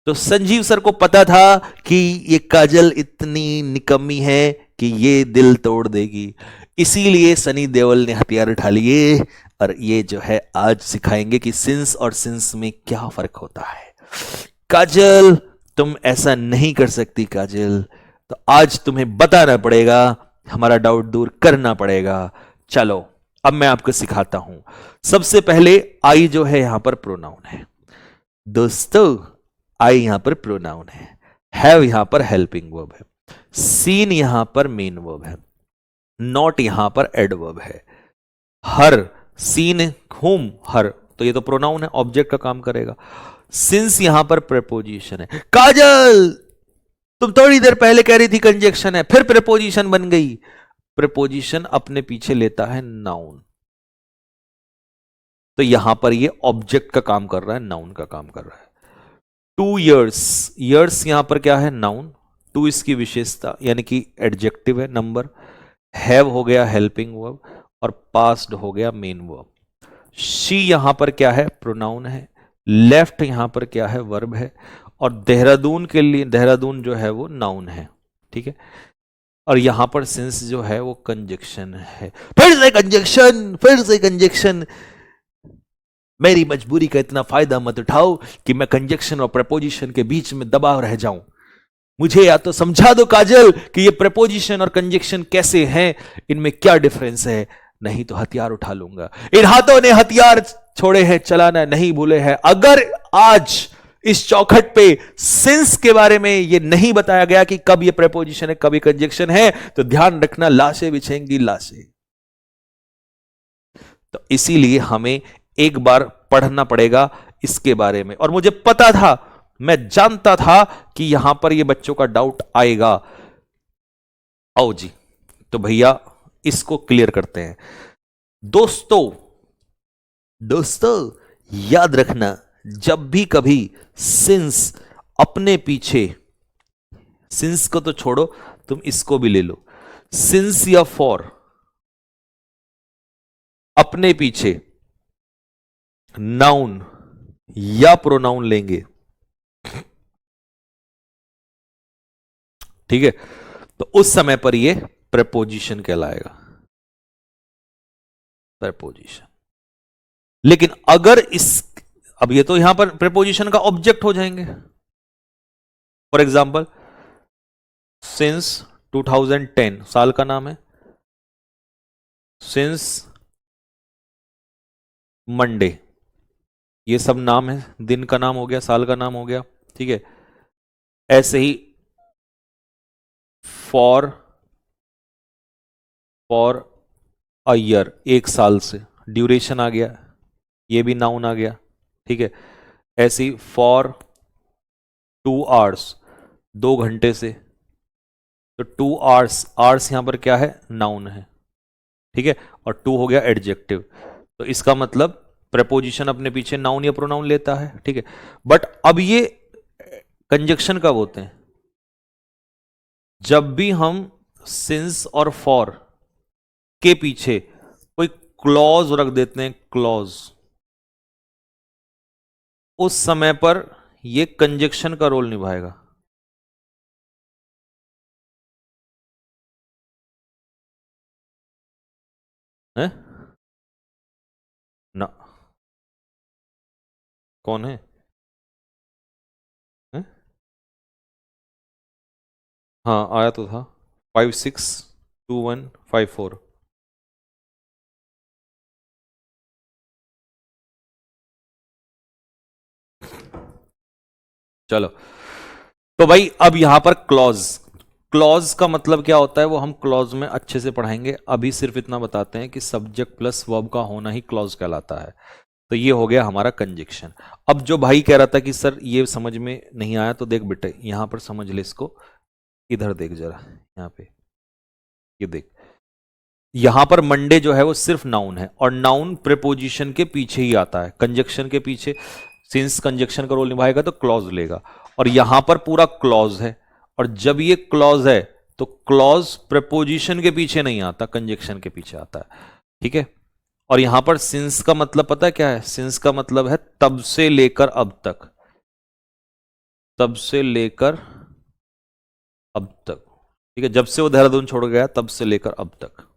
तो संजीव सर को पता था कि ये काजल इतनी निकम्मी है कि ये दिल तोड़ देगी, इसीलिए सनी देओल ने हथियार उठा लिए और ये जो है आज सिखाएंगे कि सिंस और सिंस में क्या फर्क होता है। काजल तुम ऐसा नहीं कर सकती काजल, तो आज तुम्हें बताना पड़ेगा, हमारा डाउट दूर करना पड़ेगा। चलो अब मैं आपको सिखाता हूं। सबसे पहले आई जो है यहां पर प्रोनाउन है दोस्तों, आई यहां पर प्रोनाउन है, हैव यहां पर हेल्पिंग वर्ब है, सीन यहां पर मेन वर्ब है, नॉट यहां पर एडवर्ब है, हर सीन हुम हर, तो ये तो प्रोनाउन है, ऑब्जेक्ट का काम करेगा। सिंस यहां पर प्रेपोजिशन है। काजल तुम थोड़ी देर पहले कह रही थी कंजक्शन है, फिर प्रेपोजिशन बन गई। प्रेपोजिशन अपने पीछे लेता है नाउन, तो यहां पर ये ऑब्जेक्ट का काम कर रहा है, नाउन का काम कर रहा है। 2 years, years यहां पर क्या है नाउन, 2 इसकी विशेषता यानी कि एडजेक्टिव है नंबर, हैव हो गया हेल्पिंग वर्ब और पास्ट हो गया मेन वर्ब। शी यहां पर क्या है प्रोनाउन है, लेफ्ट यहां पर क्या है वर्ब है, और देहरादून के लिए देहरादून जो है वो नाउन है, ठीक है। और यहां पर सिंस जो है वो कंजक्शन है, फिर से कंजक्शन, फिर से कंजक्शन। मेरी मजबूरी का इतना फायदा मत उठाओ कि मैं कंजक्शन और प्रपोजिशन के बीच में दबा रह जाऊं। मुझे या तो समझा दो काजल कि ये प्रपोजिशन और कंजक्शन कैसे हैं, इनमें क्या डिफरेंस है, नहीं तो हथियार उठा लूंगा। इन हाथों ने हथियार छोड़े हैं, चलाना नहीं भूले हैं। अगर आज इस चौखट पे सिंस के बारे में ये नहीं बताया गया कि कब ये प्रेपोजिशन है कब ये कंजक्शन है, तो ध्यान रखना लाशें बिछेंगी लाशें। तो इसीलिए हमें एक बार पढ़ना पड़ेगा इसके बारे में। और मुझे पता था, मैं जानता था कि यहां पर ये बच्चों का डाउट आएगा। आओ जी, तो भैया इसको क्लियर करते हैं। दोस्तों याद रखना, जब भी कभी सिंस अपने पीछे, सिंस को तो छोड़ो, तुम इसको भी ले लो, सिंस या फॉर अपने पीछे नाउन या प्रोनाउन लेंगे, ठीक है, तो उस समय पर ये प्रेपोजिशन कहलाएगा, प्रेपोजिशन। लेकिन अगर अब ये तो यहां पर प्रेपोजिशन का ऑब्जेक्ट हो जाएंगे। फॉर एग्जाम्पल सिंस 2010 साल का नाम है, सिंस मंडे, ये सब नाम है, दिन का नाम हो गया, साल का नाम हो गया, ठीक है। ऐसे ही फॉर अ ईयर, एक साल से, ड्यूरेशन आ गया, ये भी नाउन आ गया, ठीक है। ऐसे ही फॉर 2 आवर्स, 2 घंटे से, तो 2 आवर्स, आवर्स यहां पर क्या है, नाउन है, ठीक है, और 2 हो गया एडजेक्टिव। तो इसका मतलब प्रेपोजिशन अपने पीछे नाउन या प्रोनाउन लेता है, ठीक है। बट अब ये कंजक्शन कब होते हैं, जब भी हम सिंस और फॉर के पीछे कोई क्लॉज रख देते हैं, क्लॉज, उस समय पर यह कंजक्शन का रोल निभाएगा। है ना? कौन है? है? हाँ आया तो था, 562154। चलो, तो भाई अब यहां पर क्लॉज, क्लॉज का मतलब क्या होता है वो हम क्लॉज में अच्छे से पढ़ाएंगे। अभी सिर्फ इतना बताते हैं कि सब्जेक्ट प्लस वर्ब का होना ही क्लॉज कहलाता है। तो ये हो गया हमारा कंजक्शन। अब जो भाई कह रहा था कि सर ये समझ में नहीं आया, तो देख बेटे यहां पर समझ ले इसको, इधर देख जरा, यहां पे ये देख, यहां पर मंडे जो है वो सिर्फ नाउन है, और नाउन प्रीपोजिशन के पीछे ही आता है, कंजक्शन के पीछे। सिंस कंजक्शन का रोल निभाएगा तो क्लॉज लेगा, और यहां पर पूरा क्लॉज है, और जब ये क्लॉज है तो क्लॉज प्रीपोजिशन के पीछे नहीं आता, कंजक्शन के पीछे आता है, ठीक है। और यहां पर सिंस का मतलब पता है क्या है? सिंस का मतलब है तब से लेकर अब तक, तब से लेकर अब तक, ठीक है, जब से वो देहरादून छोड़ गया तब से लेकर अब तक।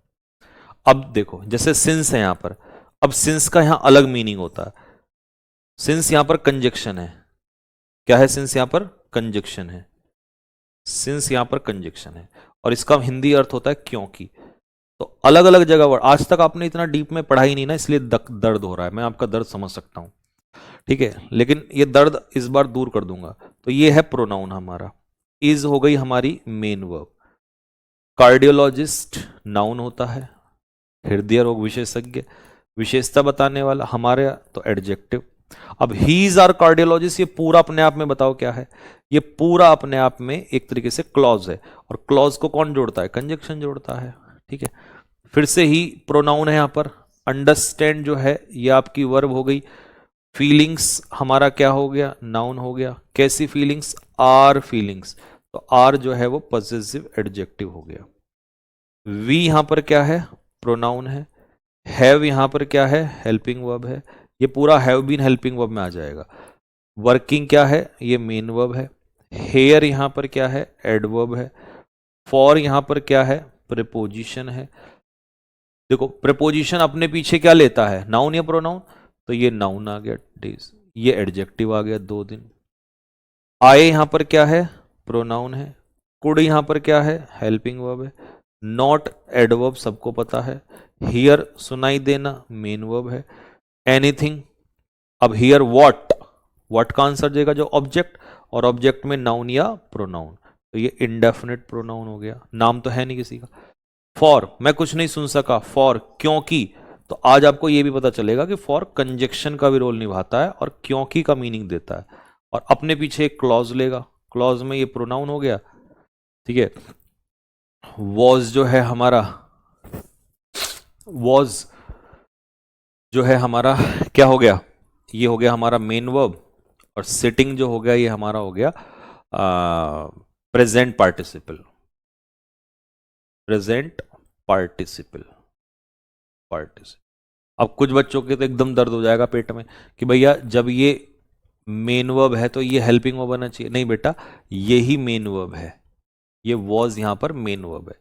अब देखो जैसे सिंस है यहां पर, अब सिंस का यहां अलग मीनिंग होता है। सिंस यहां पर कंजक्शन है, क्या है सिंस यहां पर? कंजक्शन है, सिंस यहां पर कंजक्शन है, और इसका हिंदी अर्थ होता है क्योंकि। तो अलग अलग जगह वर्ड, आज तक आपने इतना डीप में पढ़ा ही नहीं ना, इसलिए दर्द हो रहा है, मैं आपका दर्द समझ सकता हूं, ठीक है, लेकिन ये दर्द इस बार दूर कर दूंगा। तो ये है प्रोनाउन हमारा, इज हो गई हमारी मेन वर्ब। कार्डियोलॉजिस्ट नाउन होता है, हृदय रोग विशेषज्ञ विशेषता बताने वाला, हमारे तो एडजेक्टिव। अब ही इज आर कार्डियोलॉजिस्ट, ये पूरा अपने आप में बताओ क्या है? ये पूरा अपने आप में एक तरीके से क्लॉज है, और क्लॉज को कौन जोड़ता है? कंजक्शन जोड़ता है, ठीक है। फिर से ही प्रोनाउन है यहां पर। अंडरस्टैंड जो है ये आपकी वर्ब हो गई। फीलिंग्स हमारा क्या हो गया? नाउन हो गया। कैसी फीलिंग्स? आर फीलिंग्स, तो आर जो है वो पॉसेसिव एडजेक्टिव हो गया। वी यहां पर क्या है? प्रोनाउन है। हैव यहां पर क्या है? हेल्पिंग वर्ब है, ये पूरा हैव बीन हेल्पिंग वर्ब में आ जाएगा। वर्किंग क्या है? ये मेन वर्ब है। हेयर यहां पर क्या है? एडवर्ब है। फॉर यहां पर क्या है? प्रीपोजिशन है। देखो प्रीपोजिशन अपने पीछे क्या लेता है? नाउन या प्रोनाउन? तो ये नाउन आ गया डेज, ये एडजेक्टिव आ गया 2 दिन। आए यहां पर क्या है? प्रोनाउन है। कुड यहां पर क्या है? हेल्पिंग वर्ब है। नॉट एडवर्ब सबको पता है। हियर सुनाई देना मेन वर्ब है। एनीथिंग, अब हियर व्हाट, व्हाट का आंसर देगा जो ऑब्जेक्ट, और ऑब्जेक्ट में नाउन या प्रोनाउन, तो ये इंडेफिनिट प्रोनाउन हो गया, नाम तो है नहीं किसी का। फॉर, मैं कुछ नहीं सुन सका, फॉर क्योंकि, तो आज आपको ये भी पता चलेगा कि फॉर कंजक्शन का भी रोल निभाता है और क्योंकि का मीनिंग देता है, और अपने पीछे एक क्लॉज लेगा, क्लॉज में ये प्रोनाउन हो गया, ठीक है। वॉज जो है हमारा, वॉज जो है हमारा क्या हो गया, ये हो गया हमारा मेन वर्ब, और सिटिंग जो हो गया ये हमारा हो गया प्रेजेंट पार्टिसिपल, प्रेजेंट पार्टिसिपल, अब कुछ बच्चों के तो एकदम दर्द हो जाएगा पेट में कि भैया जब ये मेन वर्ब है तो ये हेल्पिंग वर्ब बनना चाहिए, नहीं बेटा यही मेन वर्ब है, ये वॉज यहां पर मेन वर्ब है,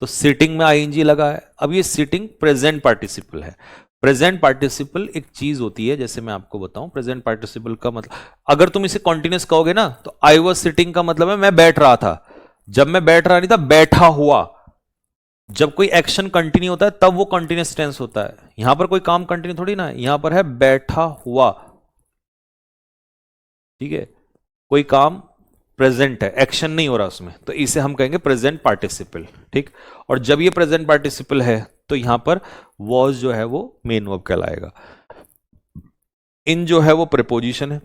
तो सिटिंग में आईएनजी लगा है। अब ये सिटिंग प्रेजेंट पार्टिसिपल है। प्रेजेंट पार्टिसिपल एक चीज होती है, जैसे मैं आपको बताऊं, प्रेजेंट पार्टिसिपल का मतलब, अगर तुम इसे कॉन्टिन्यूस कहोगे ना तो आई वॉज सिटिंग का मतलब है मैं बैठ रहा था, जब मैं बैठ रहा नहीं था बैठा हुआ, जब कोई एक्शन कंटिन्यू होता है तब वो कंटिन्यूस टेंस होता है, यहां पर कोई काम कंटिन्यू थोड़ी ना है, यहां पर है बैठा हुआ, ठीक है, कोई काम प्रेजेंट है, एक्शन नहीं हो रहा उसमें, तो इसे हम कहेंगे प्रेजेंट पार्टिसिपल, ठीक। और जब ये प्रेजेंट पार्टिसिपल है तो यहां पर वॉज जो है वो मेन वर्ब कहलाएगा। इन जो है वो प्रीपोजिशन है,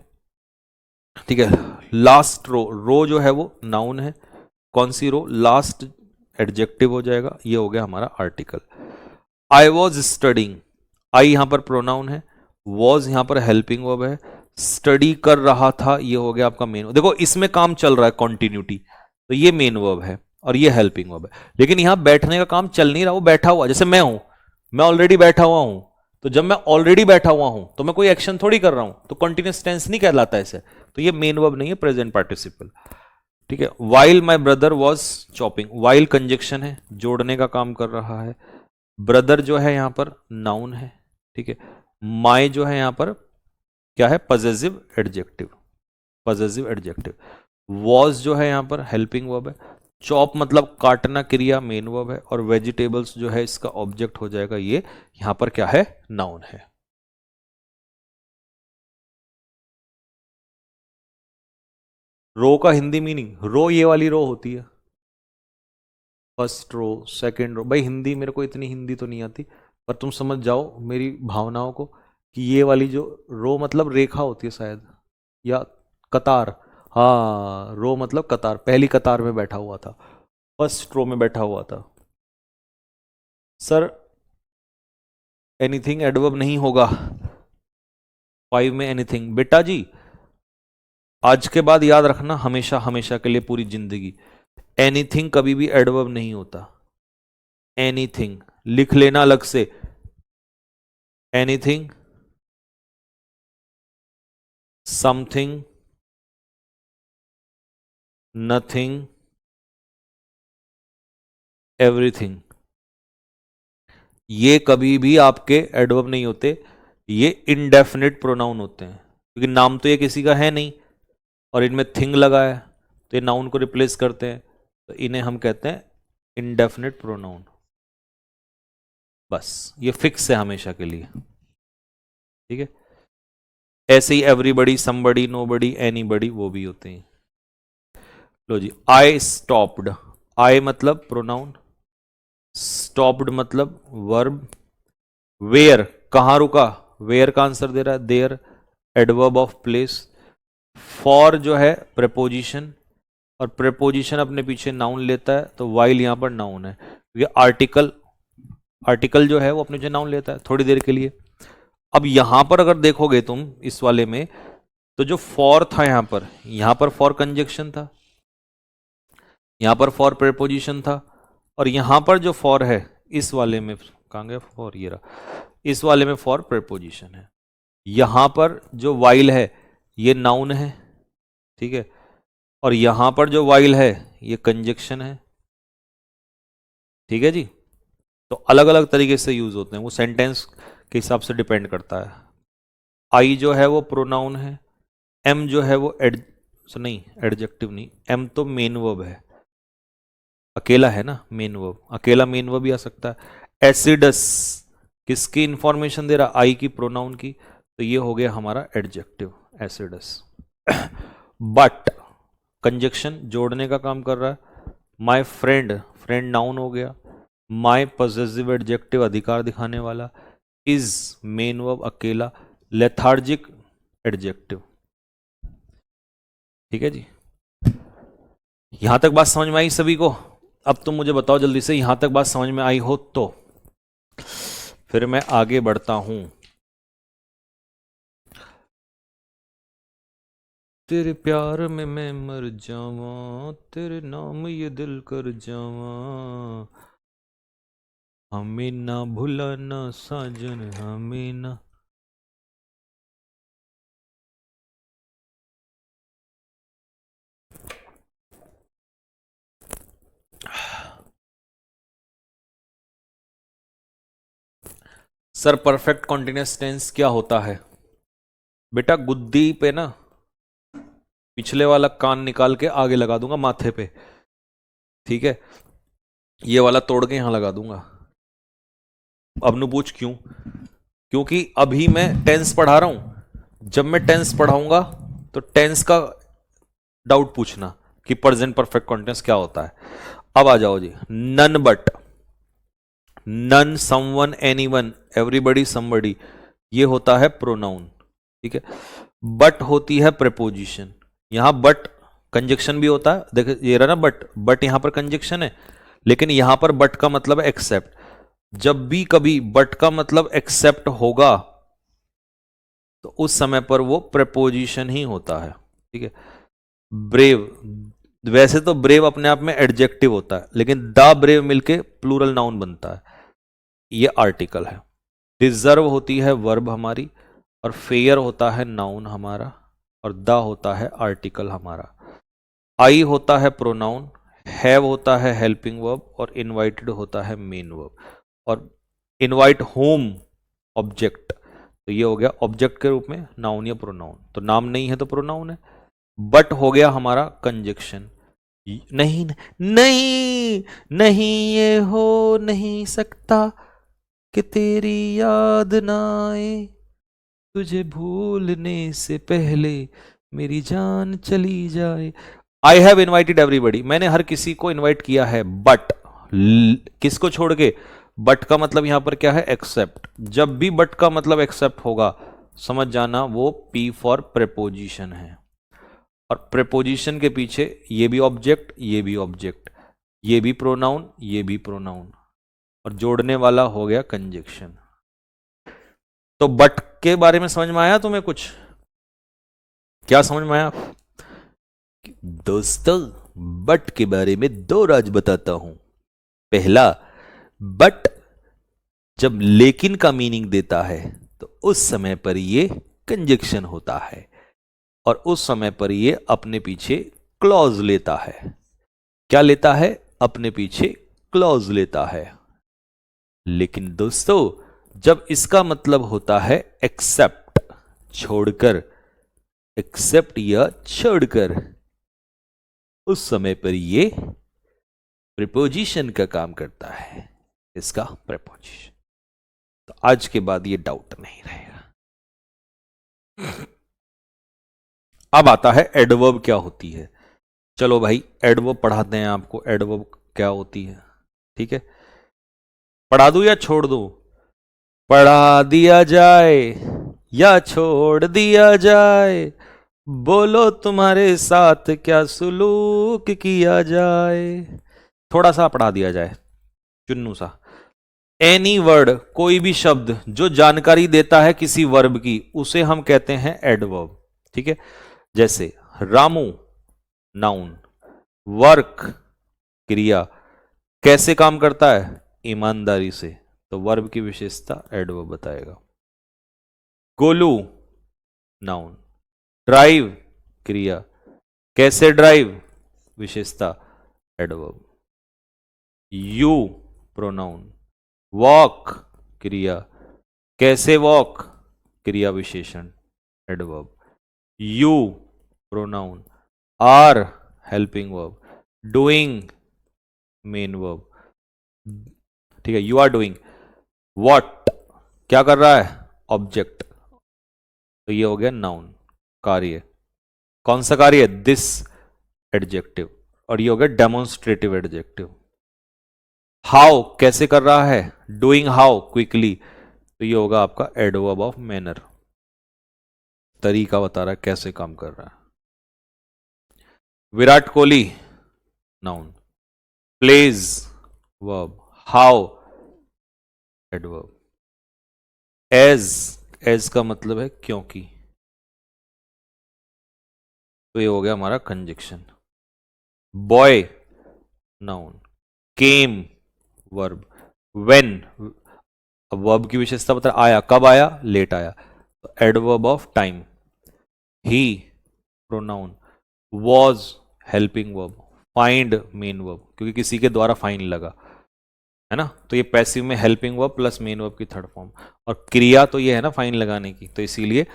ठीक है। लास्ट रो, रो जो है वो नाउन है, कौन सी रो, लास्ट एडजेक्टिव हो जाएगा, ये हो गया हमारा आर्टिकल। आई वॉज स्टडिंग, आई यहां पर प्रोनाउन है, वॉज यहां पर हेल्पिंग वर्ब है, स्टडी कर रहा था ये हो गया आपका मेन, देखो इसमें काम चल रहा है कॉन्टिन्यूटी, तो ये मेन वर्ब है और ये हेल्पिंग वर्ब है, लेकिन यहां बैठने का काम चल नहीं रहा, वो बैठा हुआ, जैसे मैं हूं, मैं ऑलरेडी बैठा हुआ हूं, तो जब मैं ऑलरेडी बैठा हुआ हूं तो मैं कोई एक्शन थोड़ी कर रहा हूं, तो कंटिन्यूस टेंस नहीं कहलाता इसे, तो ये मेन वर्ब नहीं है, प्रेजेंट पार्टिसिपल, ठीक है। While my brother was chopping, while conjunction है, जोड़ने का काम कर रहा है, ब्रदर जो है यहां पर नाउन है, ठीक है। माई जो है यहां पर क्या है, possessive adjective, possessive adjective. Was जो है यहां पर हेल्पिंग वर्ब है, चॉप मतलब काटना क्रिया मेन वर्ब है, और वेजिटेबल्स जो है इसका ऑब्जेक्ट हो जाएगा, ये यहां पर क्या है, नाउन है। रो का हिंदी मीनिंग, रो ये वाली रो होती है, फर्स्ट रो सेकंड रो, भाई हिंदी मेरे को इतनी हिंदी तो नहीं आती, पर तुम समझ जाओ मेरी भावनाओं को कि ये वाली जो रो मतलब रेखा होती है शायद, या कतार, हाँ रो मतलब कतार, पहली कतार में बैठा हुआ था, फर्स्ट रो में बैठा हुआ था। सर एनीथिंग एडवर्ब नहीं होगा 5 में, एनीथिंग बेटा जी आज के बाद याद रखना, हमेशा हमेशा के लिए पूरी जिंदगी, एनीथिंग कभी भी एडवर्ब नहीं होता, एनीथिंग लिख लेना अलग से, एनीथिंग, समथिंग, नथिंग, एवरीथिंग, ये कभी भी आपके एडवर्ब नहीं होते, ये इनडेफिनिट प्रोनाउन होते हैं, क्योंकि नाम तो ये किसी का है नहीं और इनमें थिंग लगा है, तो ये नाउन को रिप्लेस करते हैं, तो इन्हें हम कहते हैं इनडेफिनिट प्रोनाउन, बस ये फिक्स है हमेशा के लिए, ठीक है। ऐसे ही एवरीबडी, समबडी, नोबडी, एनीबडी वो भी होते हैं। लो जी, आई स्टॉप्ड, आई मतलब प्रोनाउन, स्टॉप्ड मतलब वर्ब, वेयर कहां रुका, वेयर का आंसर दे रहा है there, adverb of place, for जो है प्रेपोजिशन, और प्रेपोजिशन अपने पीछे नाउन लेता है, तो वाइल यहां पर नाउन है, क्योंकि आर्टिकल, आर्टिकल जो है वो अपने पीछे नाउन लेता है थोड़ी देर के लिए। अब यहां पर अगर देखोगे तुम इस वाले में, तो जो फॉर था यहां पर फॉर कंजक्शन था, यहां पर फॉर प्रेपोजिशन था, और यहां पर जो फॉर है इस वाले में, कहां गया फॉर, ये रहा, इस वाले में फॉर प्रेपोजिशन है, यहां पर जो वाइल है ये नाउन है, ठीक है, और यहां पर जो वाइल है ये कंजक्शन है, ठीक है जी। तो अलग अलग तरीके से यूज होते हैं, वो सेंटेंस के हिसाब से डिपेंड करता है। आई जो है वो प्रोनाउन है, एम जो है वो नहीं एडजेक्टिव नहीं, एम तो मेन वर्ब है, अकेला है ना मेन वर्ब, अकेला मेन वर्ब भी आ सकता है। एसिडस किसकी इंफॉर्मेशन दे रहा, आई की, प्रोनाउन की, तो ये हो गया हमारा एडजेक्टिव एसिडस। बट कंजक्शन जोड़ने का काम कर रहा है। माई फ्रेंड, फ्रेंड नाउन हो गया। माई पॉसेसिव एडजेक्टिव अधिकार दिखाने वाला। इज मेन वर्ब अकेला। Lethargic adjective. ठीक है जी, यहां तक बात समझ में आई सभी को? अब तुम मुझे बताओ जल्दी से, यहां तक बात समझ में आई हो तो फिर मैं आगे बढ़ता हूं। तेरे प्यार में मैं मर जावा, तेरे नाम ये दिल कर जावा, हमें ना भुलाना साजन, हमें ना। सर परफेक्ट कॉन्टिन्यूअस टेंस क्या होता है? बेटा गुद्दी पे ना पिछले वाला कान निकाल के आगे लगा दूंगा माथे पे, ठीक है? ये वाला तोड़ के यहां लगा दूंगा। अब नु पूछ क्यों? क्योंकि अभी मैं टेंस पढ़ा रहा हूं। जब मैं टेंस पढ़ाऊंगा तो टेंस का डाउट पूछना कि प्रेजेंट परफेक्ट कॉन्टिन्यूअस क्या होता है। अब आ जाओ जी, none but, none, someone, anyone, everybody, somebody, ये होता है प्रोनाउन। ठीक है, बट होती है प्रेपोजिशन। यहां बट कंजक्शन भी होता है, देखो ये रहा ना बट, बट यहां पर कंजक्शन है, लेकिन यहां पर बट का मतलब एक्सेप्ट। जब भी कभी बट का मतलब एक्सेप्ट होगा तो उस समय पर वो प्रेपोजिशन ही होता है। ठीक है, ब्रेव, वैसे तो ब्रेव अपने आप में एडजेक्टिव होता है, लेकिन द ब्रेव मिलके प्लूरल नाउन बनता है, ये आर्टिकल है। डिजर्व होती है वर्ब हमारी, और फेयर होता है नाउन हमारा, और द होता है आर्टिकल हमारा। आई होता है प्रोनाउन, हैव होता है हेल्पिंग वर्ब, और इनवाइटेड होता है मेन वर्ब, और इनवाइट होम ऑब्जेक्ट। तो ये हो गया ऑब्जेक्ट के रूप में नाउन या प्रोनाउन, तो नाम नहीं है तो प्रोनाउन है। बट हो गया हमारा कंजक्शन। नहीं नहीं नहीं ये हो नहीं सकता कि तेरी याद ना आए, तुझे भूलने से पहले मेरी जान चली जाए। आई हैव इन्वाइटेड एवरीबडी, मैंने हर किसी को इन्वाइट किया है, बट किसको छोड़ के? बट का मतलब यहां पर क्या है? एक्सेप्ट। जब भी बट का मतलब एक्सेप्ट होगा समझ जाना वो पी फॉर प्रेपोजिशन है, और प्रेपोजिशन के पीछे ये भी ऑब्जेक्ट, ये भी ऑब्जेक्ट, ये भी प्रोनाउन, ये भी प्रोनाउन, और जोड़ने वाला हो गया कंजक्शन। तो बट के बारे में समझ में आया तुम्हें कुछ? क्या समझ में आया दोस्तों? बट के बारे में दो राज बताता हूं। पहला, बट जब लेकिन का मीनिंग देता है तो उस समय पर ये कंजक्शन होता है, और उस समय पर ये अपने पीछे क्लॉज लेता है। क्या लेता है? अपने पीछे क्लॉज लेता है। लेकिन दोस्तों जब इसका मतलब होता है एक्सेप्ट, छोड़कर, एक्सेप्ट या छोड़कर, उस समय पर ये प्रीपोजिशन का काम करता है, इसका प्रीपोजिशन। तो आज के बाद ये डाउट नहीं रहेगा। अब आता है एडवर्ब क्या होती है। चलो भाई एडवर्ब पढ़ाते हैं आपको, एडवर्ब क्या होती है। ठीक है, पढ़ा दूं या छोड़ दूं? पढ़ा दिया जाए या छोड़ दिया जाए, बोलो तुम्हारे साथ क्या सुलूक किया जाए। थोड़ा सा पढ़ा दिया जाए, चुन्नू सा। एनी वर्ड, कोई भी शब्द जो जानकारी देता है किसी वर्ब की, उसे हम कहते हैं एडवर्ब। ठीक है, जैसे रामू नाउन, वर्क क्रिया, कैसे काम करता है? ईमानदारी से, तो वर्ब की विशेषता एडवर्ब बताएगा। गोलू नाउन, ड्राइव क्रिया, कैसे ड्राइव, विशेषता एडवर्ब। यू प्रोनाउन, वॉक क्रिया, कैसे वॉक, क्रिया विशेषण adverb. You pronoun, are helping verb, doing main verb. ठीक है, यू आर डूइंग, व्हाट क्या कर रहा है? ऑब्जेक्ट, तो ये हो गया नाउन, कार्य। कौन सा कार्य? दिस एडजेक्टिव, और ये हो गया डेमोन्स्ट्रेटिव एडजेक्टिव। हाउ कैसे कर रहा है? डूइंग हाउ क्विकली, तो ये होगा आपका एडवर्ब ऑफ मैनर, तरीका बता रहा है कैसे काम कर रहा है। Virat Kohli noun, plays verb, how adverb, as का मतलब है क्योंकि, तो ये हो गया हमारा conjunction. Boy noun, came verb, when verb की विशेषता बता, आया कब आया? लेट आया, तो adverb of time. He pronoun, was helping verb, find main verb, क्योंकि किसी के द्वारा फाइन लगा है ना, तो ये पैसिव में helping verb plus main verb की थर्ड फॉर्म, और क्रिया तो ये है ना फाइन लगाने की, तो इसीलिए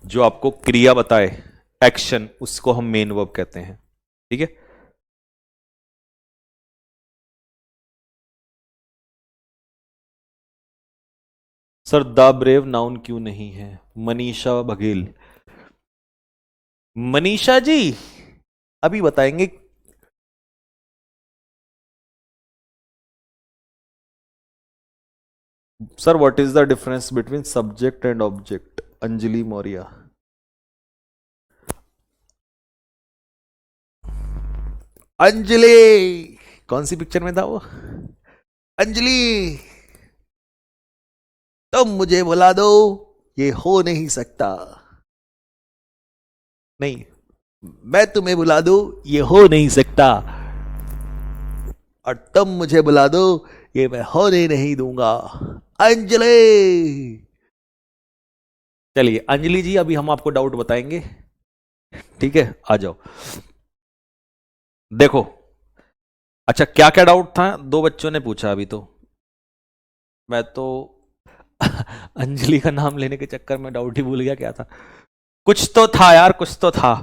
जो आपको क्रिया बताए एक्शन, उसको हम मेन वर्ब कहते हैं। ठीक है, सर द ब्रेव नाउन क्यों नहीं है? मनीषा बघेल, मनीषा जी अभी बताएंगे। Sir what is the difference between subject and object? Anjali Maurya, Anjali कौन सी पिक्चर में था वो? अंजलि तुम मुझे बुला दो, ये हो नहीं सकता। नहीं, मैं तुम्हें बुला दूं, ये हो नहीं सकता, और तुम मुझे बुला दो, ये मैं होने नहीं दूंगा। अंजलि, चलिए अंजलि जी अभी हम आपको डाउट बताएंगे, ठीक है, आ जाओ। देखो, अच्छा क्या क्या डाउट था? दो बच्चों ने पूछा अभी, तो मैं तो अंजलि का नाम लेने के चक्कर में डाउट ही भूल गया क्या था। कुछ तो था यार, कुछ तो था,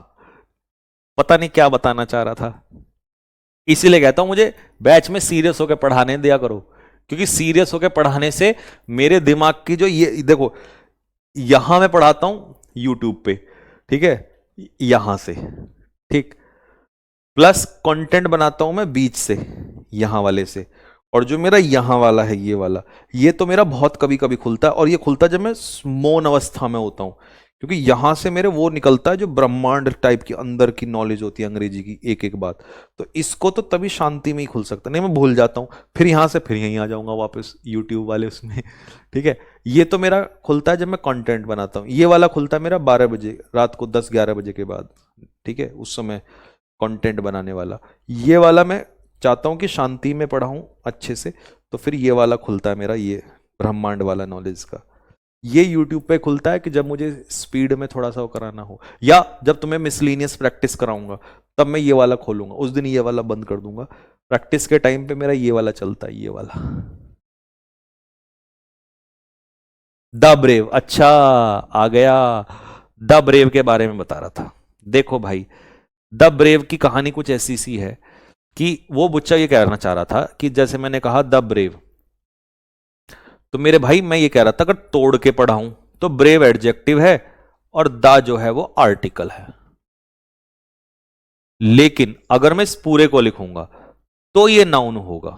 पता नहीं क्या बताना चाह रहा था। इसीलिए कहता हूं मुझे बैच में सीरियस होकर पढ़ाने दिया करो, क्योंकि सीरियस होकर पढ़ाने से मेरे दिमाग की जो ये देखो, यहां मैं पढ़ाता हूं यूट्यूब पे, ठीक है, यहां से, ठीक, प्लस कंटेंट बनाता हूं मैं बीच से, यहां वाले से, और जो मेरा यहां वाला है ये वाला, ये तो मेरा बहुत कभी कभी खुलता है, और ये खुलता है जब मैं मौन अवस्था में होता हूं, क्योंकि यहां से मेरे वो निकलता है जो ब्रह्मांड टाइप की अंदर की नॉलेज होती है अंग्रेजी की एक एक बात, तो इसको तो तभी शांति में ही खुल सकता, नहीं मैं भूल जाता हूं, फिर यहां से फिर यहीं आ जाऊंगा वापस यूट्यूब वाले उसमें। ठीक है, ये तो मेरा खुलता है जब मैं कंटेंट बनाता हूं, ये वाला खुलता है मेरा 12 बजे रात को, 10-11 बजे के बाद, ठीक है, उस समय कंटेंट बनाने वाला। ये वाला मैं चाहता हूं कि शांति में पढ़ाऊं अच्छे से, तो फिर ये वाला खुलता है मेरा, ये ब्रह्मांड वाला नॉलेज का, ये यूट्यूब पे खुलता है कि जब मुझे स्पीड में थोड़ा सा वो कराना हो, या जब तुम्हें मिसलीनियस प्रैक्टिस कराऊंगा तब मैं ये वाला खोलूंगा, उस दिन ये वाला बंद कर दूंगा, प्रैक्टिस के टाइम पे मेरा ये वाला चलता है, ये वाला। द ब्रेव, अच्छा आ गया, द ब्रेव के बारे में बता रहा था। देखो भाई, द ब्रेव की कहानी कुछ ऐसी सी है कि वो बच्चा ये कहना चाह रहा था कि जैसे मैंने कहा द ब्रेव, तो मेरे भाई मैं ये कह रहा था अगर तोड़ के पढ़ाऊं तो ब्रेव एडजेक्टिव है और द जो है वो आर्टिकल है, लेकिन अगर मैं इस पूरे को लिखूंगा तो ये नाउन होगा,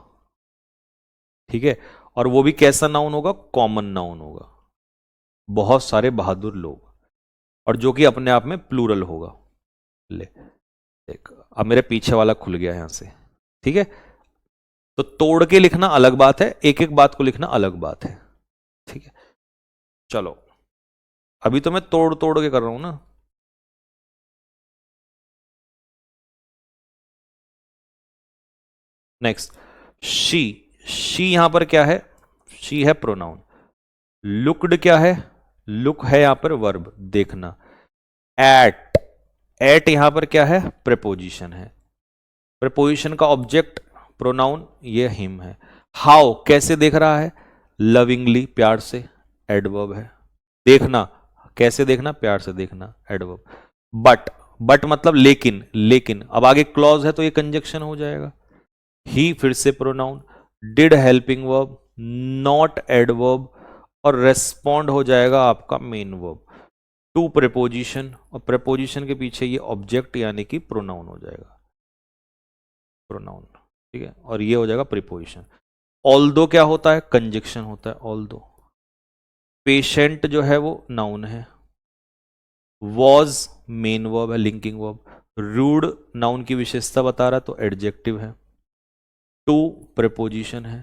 ठीक है, और वो भी कैसा नाउन होगा? कॉमन नाउन होगा, बहुत सारे बहादुर लोग, और जो कि अपने आप में प्लूरल होगा। ले देख, अब मेरे पीछे वाला खुल गया यहां से, ठीक है, तो तोड़ के लिखना अलग बात है, एक एक बात को लिखना अलग बात है, ठीक है। चलो अभी तो मैं तोड़ तोड़ के कर रहा हूं ना। नेक्स्ट, शी, शी यहां पर क्या है? शी है प्रोनाउन। लुक्ड क्या है? लुक है यहां पर वर्ब, देखना। एट, एट यहां पर क्या है? प्रेपोजिशन है, प्रेपोजिशन का ऑब्जेक्ट प्रोनाउन ये हिम है। हाउ कैसे देख रहा है? लविंगली प्यार से, एडवर्ब है। देखना, कैसे देखना? प्यार से देखना, एडवर्ब। बट, बट मतलब लेकिन, लेकिन अब आगे क्लॉज है तो ये कंजक्शन हो जाएगा। ही फिर से pronoun, did helping verb, not adverb, और रेस्पॉन्ड हो जाएगा आपका मेन वर्ब। टू प्रेपोजिशन, और प्रेपोजिशन के पीछे ये ऑब्जेक्ट यानी कि प्रोनाउन हो जाएगा, प्रोनाउन, ठीक है, और ये हो जाएगा प्रीपोजिशन। ऑल्दो क्या होता है? कंजक्शन होता है ऑल्दो। पेशेंट जो है वो नाउन है। वॉज मेन वर्ब है, लिंकिंग वर्ब। रूड नाउन की विशेषता बता रहा है तो एडजेक्टिव है। टू प्रेपोजिशन है।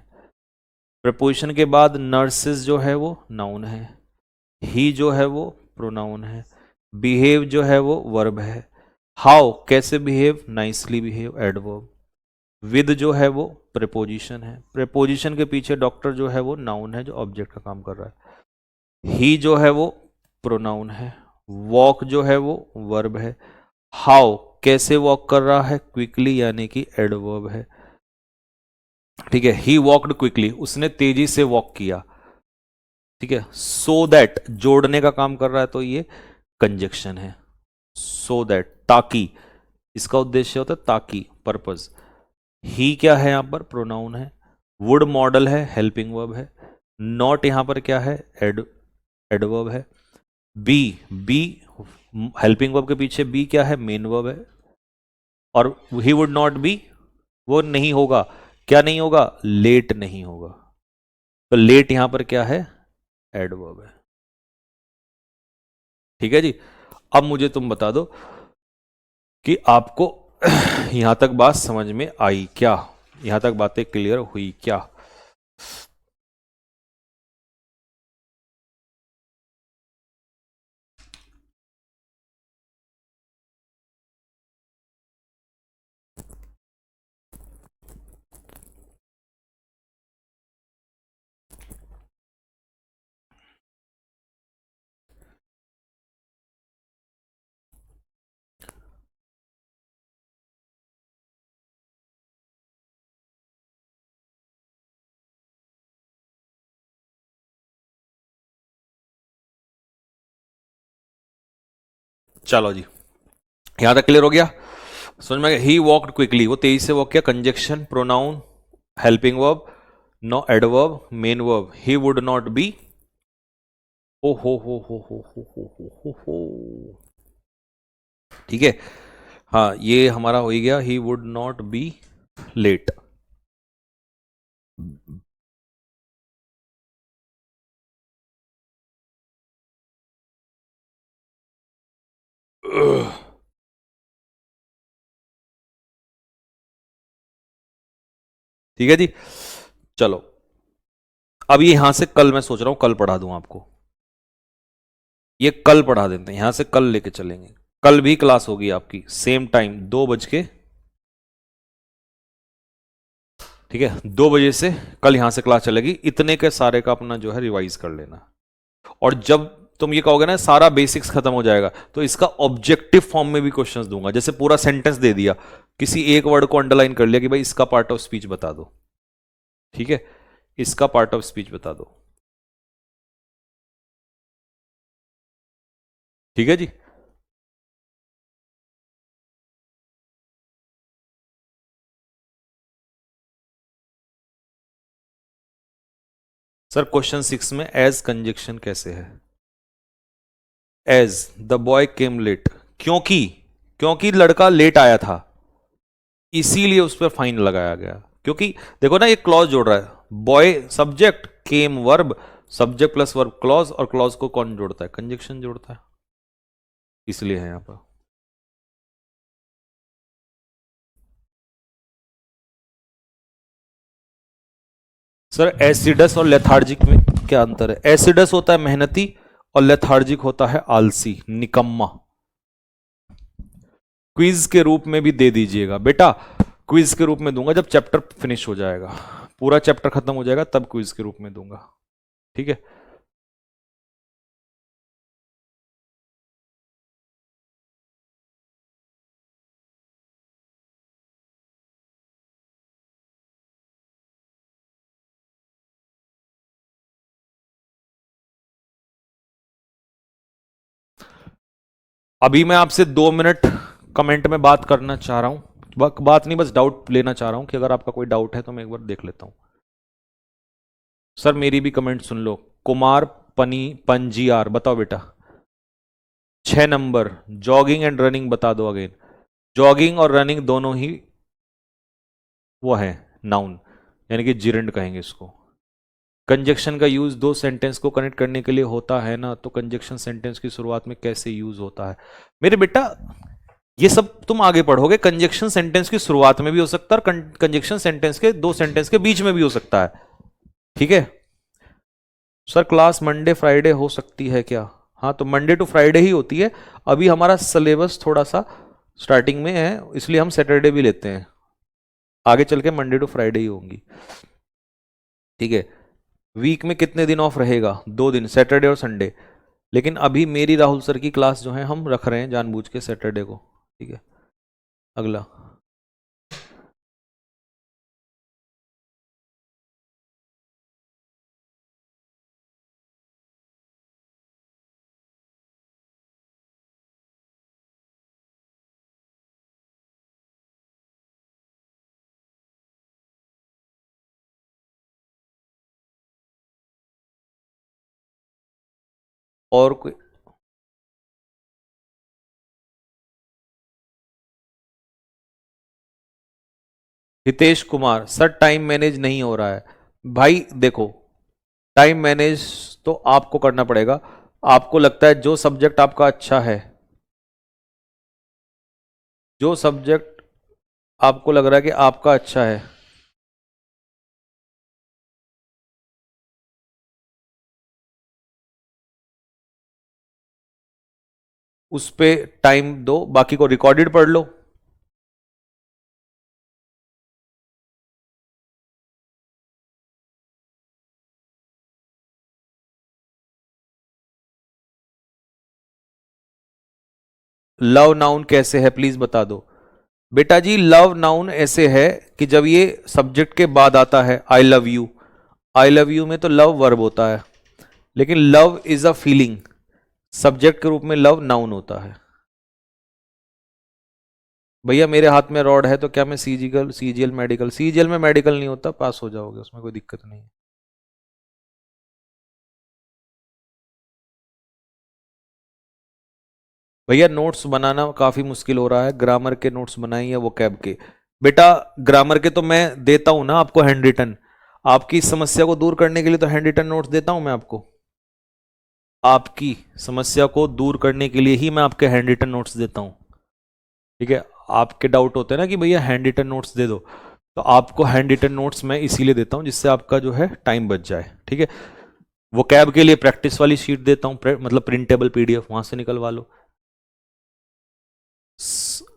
प्रेपोजिशन के बाद नर्सेस जो है वो नाउन है। ही जो है वो प्रोनाउन है। बिहेव जो है वो वर्ब है। हाउ कैसे behave? Nicely behave, adverb. With जो है वो प्रेपोजिशन है। प्रेपोजिशन के पीछे डॉक्टर जो है वो नाउन है जो ऑब्जेक्ट का काम कर रहा है। ही जो है वो प्रोनाउन है। वॉक जो है वो वर्ब है। हाउ कैसे वॉक कर रहा है? क्विकली यानी कि एडवर्ब है, ठीक है। ही वॉकड क्विकली, उसने तेजी से वॉक किया, ठीक है। सो दैट जोड़ने का काम कर रहा है तो ये कंजक्शन है। सो दैट ताकि, इसका उद्देश्य होता है ताकि, पर्पज। ही क्या है यहां पर? प्रोनाउन है। वुड मॉडल है, हेल्पिंग वर्ब है। नॉट यहां पर क्या है? एडवर्ब है। बी, बी हेल्पिंग वर्ब के पीछे बी क्या है? मेन वर्ब है। और ही वुड नॉट बी, वो नहीं होगा, क्या नहीं होगा? लेट नहीं होगा। तो लेट यहां पर क्या है? एडवर्ब है, ठीक है जी। अब मुझे तुम बता दो कि आपको यहां तक बात समझ में आई क्या? यहां तक बातें क्लियर हुई क्या? चलो जी, यहां तक क्लियर हो गया, समझ में आ गया। ही वॉकड क्विकली, वो तेजी से वॉक किया। Conjunction, pronoun, helping verb, no adverb, main verb. He would not be, ओ हो, ठीक है। हाँ, ये हमारा हो ही गया। He would not be late. ठीक है जी। चलो, अब ये यहां से कल मैं सोच रहा हूं कल पढ़ा दूं आपको, ये कल पढ़ा देते हैं, यहां से कल लेके चलेंगे। कल भी क्लास होगी आपकी सेम टाइम 2 बज के, ठीक है, 2 बजे से कल यहां से क्लास चलेगी। इतने के सारे का अपना जो है रिवाइज कर लेना। और जब तुम ये कहोगे ना सारा बेसिक्स खत्म हो जाएगा, तो इसका ऑब्जेक्टिव फॉर्म में भी क्वेश्चंस दूंगा। जैसे पूरा सेंटेंस दे दिया, किसी एक वर्ड को अंडरलाइन कर लिया कि भाई इसका पार्ट ऑफ स्पीच बता दो, ठीक है, इसका पार्ट ऑफ स्पीच बता दो, ठीक है जी। सर क्वेश्चन 6 में एज कंजक्शन कैसे है? As the boy came late, क्योंकि, क्योंकि लड़का लेट आया था, इसीलिए उस पर फाइन लगाया गया। क्योंकि देखो ना, ये क्लॉज जोड़ रहा है। Boy subject, came verb, subject plus verb clause, और क्लॉज को कौन जोड़ता है? कंजक्शन जोड़ता है, इसलिए है यहां पर। सर एसिडस और लेथार्जिक में क्या अंतर है? एसिडस होता है मेहनती, और लेथार्जिक होता है आलसी, निकम्मा। क्विज के रूप में भी दे दीजिएगा बेटा, क्विज के रूप में दूंगा जब चैप्टर फिनिश हो जाएगा, पूरा चैप्टर खत्म हो जाएगा तब क्विज के रूप में दूंगा, ठीक है। अभी मैं आपसे 2 मिनट कमेंट में बात करना चाह रहा हूं, बात नहीं, बस डाउट लेना चाह रहा हूं कि अगर आपका कोई डाउट है तो मैं एक बार देख लेता हूं। सर मेरी भी कमेंट सुन लो। कुमार पनी पंजीआर, बताओ बेटा। 6 नंबर, जॉगिंग एंड रनिंग बता दो अगेन। जॉगिंग और रनिंग दोनों ही वो है नाउन, यानी कि जिरंड कहेंगे इसको। कंजक्शन का यूज दो सेंटेंस को कनेक्ट करने के लिए होता है ना, तो कंजक्शन सेंटेंस की शुरुआत में कैसे यूज होता है? मेरे बेटा ये सब तुम आगे पढ़ोगे, कंजक्शन सेंटेंस की शुरुआत में भी हो सकता है और कंजक्शन सेंटेंस के दो सेंटेंस के बीच में भी हो सकता है, ठीक है। सर क्लास मंडे फ्राइडे हो सकती है क्या? हाँ, तो मंडे टू फ्राइडे ही होती है। अभी हमारा सिलेबस थोड़ा सा स्टार्टिंग में है, इसलिए हम सैटरडे भी लेते हैं। आगे चल के मंडे टू फ्राइडे ही होंगी, ठीक है। वीक में कितने दिन ऑफ रहेगा? 2 दिन, सैटरडे और संडे। लेकिन अभी मेरी राहुल सर की क्लास जो है हम रख रहे हैं जानबूझ के सैटरडे को, ठीक है। अगला, और कोई? Hitesh Kumar, sir time manage नहीं हो रहा है। भाई देखो, टाइम मैनेज तो आपको करना पड़ेगा। आपको लगता है जो सब्जेक्ट आपका अच्छा है, जो सब्जेक्ट आपको लग रहा है कि आपका अच्छा है, उस पे टाइम दो, बाकी को रिकॉर्डेड पढ़ लो। लव नाउन कैसे है प्लीज बता दो। बेटा जी लव नाउन ऐसे है कि जब ये सब्जेक्ट के बाद आता है, I love you, I love you में तो लव वर्ब होता है, लेकिन love is a feeling, subject के रूप में लव नाउन होता है। भैया मेरे हाथ में रॉड है तो क्या मैं सीजीएल सीजीएल मेडिकल, सीजीएल में मेडिकल नहीं होता, पास हो जाओगे, उसमें कोई दिक्कत नहीं है। भैया नोट्स बनाना काफी मुश्किल हो रहा है, ग्रामर के नोट्स बनाइए वो कैब के। बेटा ग्रामर के तो मैं देता हूं ना आपको हैंड रिटन, आपकी इस समस्या को दूर करने के लिए तो हैंड रिटन नोट्स देता हूं मैं आपको। आपकी समस्या को दूर करने के लिए ही मैं आपके हैंड रिटन नोट्स देता हूं, ठीक है। आपके डाउट होते हैं ना कि भैया हैंड रिटन नोट्स दे दो, तो आपको हैंड रिटन नोट्स मैं इसीलिए देता हूं जिससे आपका जो है टाइम बच जाए, ठीक है। वो कैब के लिए प्रैक्टिस वाली शीट देता हूं, मतलब प्रिंटेबल पीडीएफ, वहां से निकलवा लो।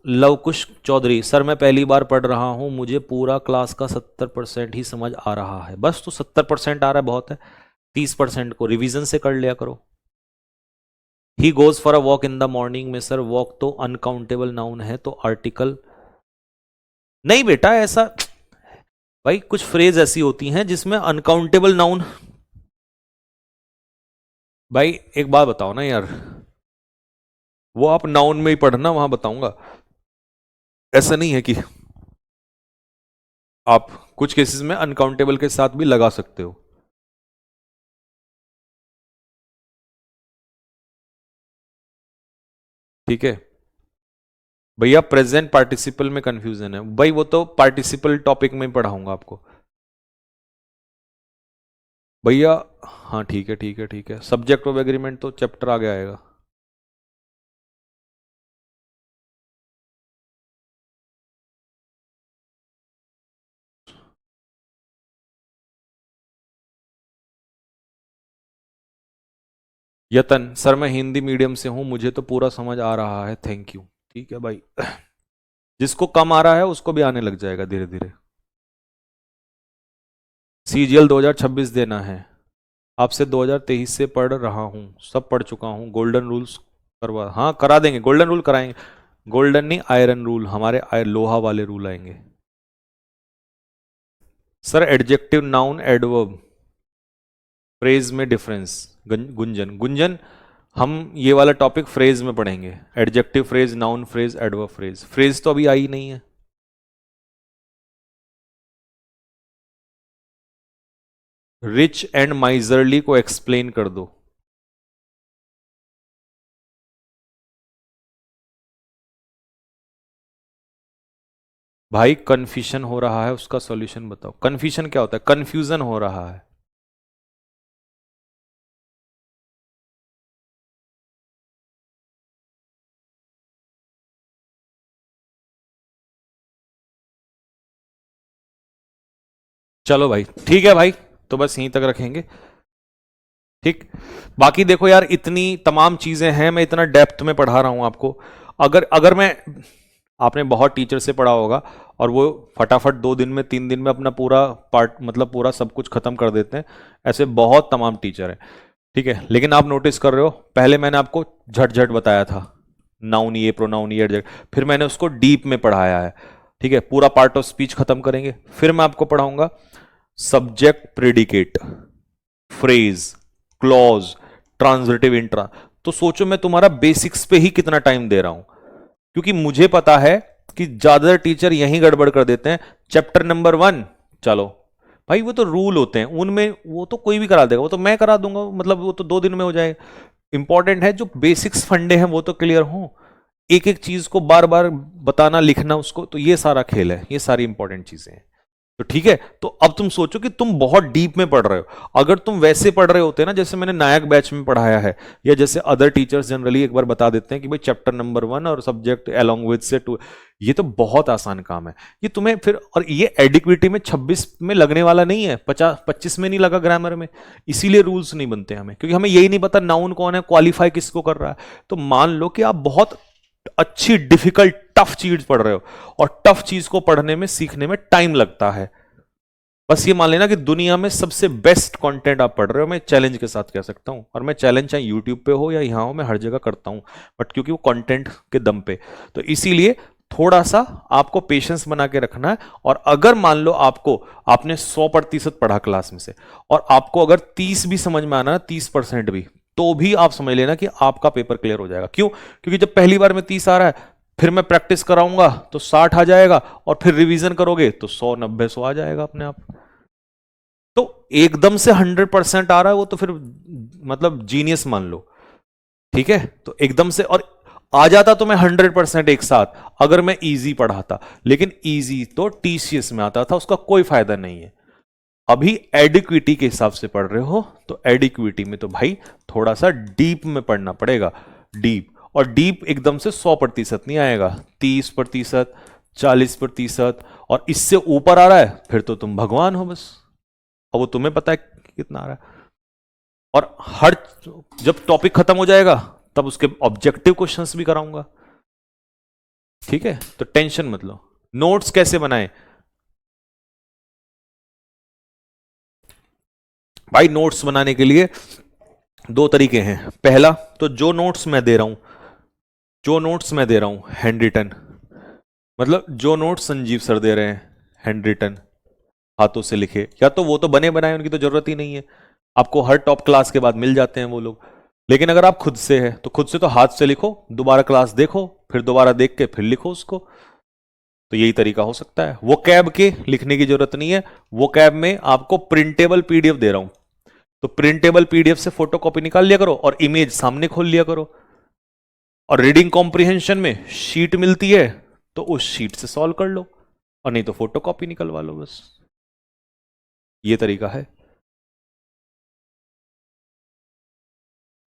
लवकुश चौधरी, सर मैं पहली बार पढ़ रहा हूं, मुझे पूरा क्लास का 70% ही समझ आ रहा है। बस तो 70% आ रहा है बहुत है, 30% को रिवीजन से कर लिया करो। He goes for a walk in the morning में सर वॉक तो अनकाउंटेबल नाउन है, तो आर्टिकल नहीं बेटा ऐसा। भाई कुछ फ्रेज ऐसी होती हैं जिसमें अनकाउंटेबल नाउन। भाई एक बात बताओ ना यार, वो आप नाउन में ही पढ़ना, वहां बताऊंगा। ऐसा नहीं है कि आप कुछ केसेस में अनकाउंटेबल के साथ भी लगा सकते हो, ठीक है। भैया प्रेजेंट पार्टिसिपल में कंफ्यूजन है, भाई वो तो पार्टिसिपल टॉपिक में पढ़ाऊंगा आपको भैया। हाँ ठीक है ठीक है ठीक है, सब्जेक्ट ऑफ एग्रीमेंट तो चैप्टर आगे आएगा। यतन, सर मैं हिंदी मीडियम से हूं, मुझे तो पूरा समझ आ रहा है, थैंक यू। ठीक है भाई, जिसको कम आ रहा है उसको भी आने लग जाएगा धीरे धीरे। सीजीएल 2026 देना है, आपसे 2023 से पढ़ रहा हूं, सब पढ़ चुका हूं। गोल्डन रूल्स करवा, हाँ करा देंगे, गोल्डन रूल कराएंगे। गोल्डन नहीं, आयरन रूल, हमारे लोहा वाले रूल आएंगे। Sir adjective noun adverb phrase में डिफरेंस। गुंजन, गुंजन हम ये वाला टॉपिक फ्रेज में पढ़ेंगे, adjective phrase, noun phrase, adverb phrase. Phrase तो अभी आई नहीं है। रिच एंड माइजरली को एक्सप्लेन कर दो। भाई कंफ्यूजन हो रहा है, उसका सॉल्यूशन बताओ। कंफ्यूजन क्या होता है? कंफ्यूजन हो रहा है। चलो भाई ठीक है भाई, तो बस यहीं तक रखेंगे। ठीक। बाकी देखो यार, इतनी तमाम चीजें हैं, मैं इतना डेप्थ में पढ़ा रहा हूं आपको। अगर अगर मैं, आपने बहुत टीचर से पढ़ा होगा और वो फटाफट 2 दिन में 3 दिन में अपना पूरा पार्ट, मतलब पूरा सब कुछ खत्म कर देते हैं। ऐसे बहुत तमाम टीचर हैं। ठीक है, लेकिन आप नोटिस कर रहे हो, पहले मैंने आपको झट झट बताया था, नाउन ये, प्रोनाउन ये, एडजेक्ट, फिर मैंने उसको डीप में पढ़ाया है। ठीक है, पूरा पार्ट ऑफ स्पीच खत्म करेंगे, फिर मैं आपको पढ़ाऊंगा subject, predicate, phrase, clause, transitive intra. तो सोचो मैं तुम्हारा बेसिक्स पे ही कितना टाइम दे रहा हूं, क्योंकि मुझे पता है कि ज्यादातर टीचर यहीं गड़बड़ कर देते हैं। चैप्टर नंबर 1, चलो भाई, वो तो रूल होते हैं, उनमें वो तो कोई भी करा देगा, वो तो मैं करा दूंगा, मतलब वो तो 2 दिन में हो जाएगा। इंपॉर्टेंट है जो बेसिक्स फंडे हैं वो तो क्लियर हो। एक एक चीज को बार बार बताना, लिखना उसको, तो ये सारा खेल है, ये सारी इंपॉर्टेंट चीजें हैं। तो ठीक है, तो अब तुम सोचो कि तुम बहुत डीप में पढ़ रहे हो। अगर तुम वैसे पढ़ रहे होते ना जैसे मैंने नायक बैच में पढ़ाया है, या जैसे अदर टीचर्स जनरली एक बार बता देते हैं कि भाई चैप्टर नंबर 1 और सब्जेक्ट अलोंग विद से 2, ये तो बहुत आसान काम है। ये तुम्हें फिर, और ये एडिक्विटी में 26 में लगने वाला नहीं है, 25 में नहीं लगा ग्रामर में। इसीलिए रूल्स नहीं बनते हमें, क्योंकि हमें यही नहीं पता नाउन कौन है, क्वालिफाई किसको कर रहा है। तो मान लो कि आप बहुत अच्छी डिफिकल्ट टफ चीज पढ़ रहे हो, और टफ चीज को पढ़ने में, सीखने में टाइम लगता है। बस ये मान लेना कि दुनिया में सबसे बेस्ट कंटेंट आप पढ़ रहे हो, मैं चैलेंज के साथ कह सकता हूं। और मैं चैलेंज चाहे यूट्यूब पे हो या यहां हो, मैं हर जगह करता हूं, बट क्योंकि वो कंटेंट के दम पे, तो इसीलिए थोड़ा सा आपको पेशेंस बना के रखना है। और अगर मान लो आपको, आपने 100% पढ़ा क्लास में से, और आपको अगर 30 भी समझ में आना है, 30% भी, तो भी आप समझ लेना कि आपका पेपर क्लियर हो जाएगा। क्यों? क्योंकि जब पहली बार में 30 आ रहा है, फिर मैं प्रैक्टिस कराऊंगा तो 60 आ जाएगा, और फिर रिवीजन करोगे तो 100, 90, 100 आ जाएगा अपने आप। तो एकदम से 100% आ रहा है वो तो फिर मतलब जीनियस मान लो। ठीक है, तो एकदम से, और आ जाता तो मैं 100% एक साथ, अगर मैं इजी पढ़ाता। लेकिन इजी तो टीसीएस में आता था, उसका कोई फायदा नहीं है। अभी एडिक्विटी के हिसाब से पढ़ रहे हो, तो एडिक्विटी में तो भाई थोड़ा सा डीप में पढ़ना पड़ेगा। डीप, और डीप एकदम से 100% नहीं आएगा, 30%, 40%, और इससे ऊपर आ रहा है फिर तो तुम भगवान हो बस। और वो तुम्हें पता है कितना आ रहा है। और हर, जब टॉपिक खत्म हो जाएगा तब उसके ऑब्जेक्टिव क्वेश्चंस भी कराऊंगा। ठीक है, तो टेंशन मत लो। नोट्स कैसे बनाएं भाई? नोट्स बनाने के लिए 2 तरीके हैं। पहला, तो जो नोट्स मैं दे रहा हूं, जो नोट्स मैं दे रहा हूं हैंड रिटन, मतलब जो नोट्स संजीव सर दे रहे हैं हैंड रिटन, हाथों से लिखे, या तो वो तो बने बनाए, उनकी तो जरूरत ही नहीं है, आपको हर टॉप क्लास के बाद मिल जाते हैं वो लोग। लेकिन अगर आप खुद से है, तो खुद से तो हाथ से लिखो, दोबारा क्लास देखो, फिर दोबारा देख के फिर लिखो उसको। तो यही तरीका हो सकता है। वो कैब के लिखने की जरूरत नहीं है, वो कैब में आपको प्रिंटेबल पीडीएफ दे रहा हूं, तो प्रिंटेबल पीडीएफ से फोटोकॉपी निकाल लिया करो और इमेज सामने खोल लिया करो। और रीडिंग कॉम्प्रिहेंशन में शीट मिलती है, तो उस शीट से सॉल्व कर लो, और नहीं तो फोटोकॉपी निकलवा लो बस। ये तरीका है।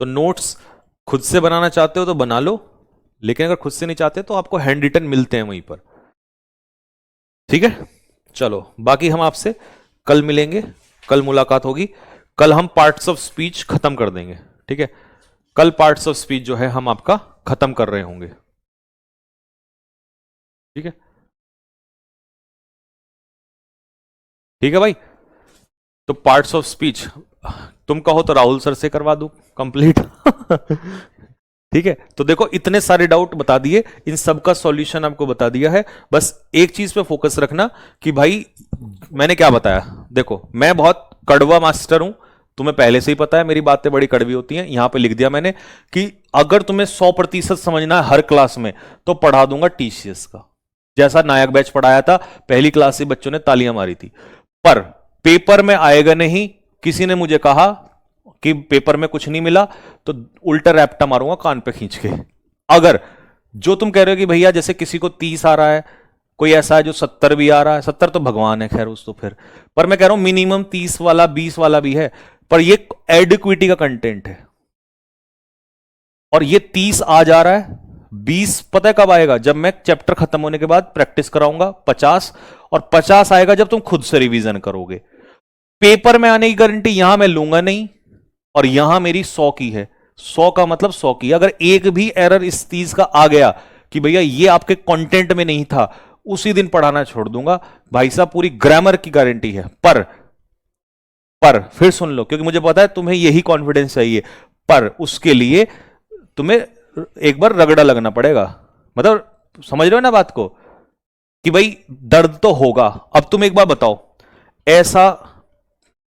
तो नोट्स खुद से बनाना चाहते हो तो बना लो, लेकिन अगर खुद से नहीं चाहते तो आपको हैंड रिटन मिलते हैं वहीं पर। ठीक है, चलो बाकी हम आपसे कल मिलेंगे, कल मुलाकात होगी। कल हम पार्ट्स ऑफ स्पीच खत्म कर देंगे। ठीक है, कल पार्ट्स ऑफ स्पीच जो है हम आपका खत्म कर रहे होंगे। ठीक है, ठीक है भाई। तो पार्ट्स ऑफ स्पीच तुम कहो तो राहुल सर से करवा दूं कंप्लीट। ठीक है, तो देखो इतने सारे डाउट बता दिए, इन सब का सॉल्यूशन आपको बता दिया है। बस एक चीज पे फोकस रखना कि भाई मैंने क्या बताया। देखो मैं बहुत कड़वा मास्टर हूं, तुम्हें पहले से ही पता है, मेरी बातें बड़ी कड़वी होती हैं। यहां पे लिख दिया मैंने कि अगर तुम्हें 100% समझना है हर क्लास में, तो पढ़ा दूंगा टीसीएस का, जैसा नायक बैच पढ़ाया था, पहली क्लास से बच्चों ने तालियां मारी थी। पर पेपर में आएगा नहीं। किसी ने मुझे कहा कि पेपर में कुछ नहीं मिला, तो उल्टा रैप्टा मारूंगा कान पे खींच के। अगर जो तुम कह रहे हो कि भैया जैसे किसी को 30 आ रहा है, कोई ऐसा है जो 70 भी आ रहा है, 70 तो भगवान है खैर उस तो फिर, पर मैं कह रहा हूं मिनिमम 30 वाला 20 वाला भी है, पर ये एडिक्विटी का कंटेंट है। और ये 30 आ जा रहा है, 20 पता है कब आएगा? जब मैं चैप्टर खत्म होने के बाद प्रैक्टिस कराऊंगा 50, और 50 आएगा जब तुम खुद से रिवीजन करोगे। पेपर में आने की गारंटी यहां मैं लूंगा नहीं, और यहां मेरी 100 की है। 100 का मतलब 100 की। अगर एक भी एरर इस चीज का आ गया कि भैया ये आपके कंटेंट में नहीं था, उसी दिन पढ़ाना छोड़ दूंगा भाई साहब। पूरी ग्रामर की गारंटी है। पर फिर सुन लो, क्योंकि मुझे पता है तुम्हें यही कॉन्फिडेंस चाहिए, पर उसके लिए तुम्हें एक बार रगड़ा लगना पड़ेगा। मतलब समझ रहे हो ना बात को, कि भाई दर्द तो होगा। अब तुम एक बार बताओ, ऐसा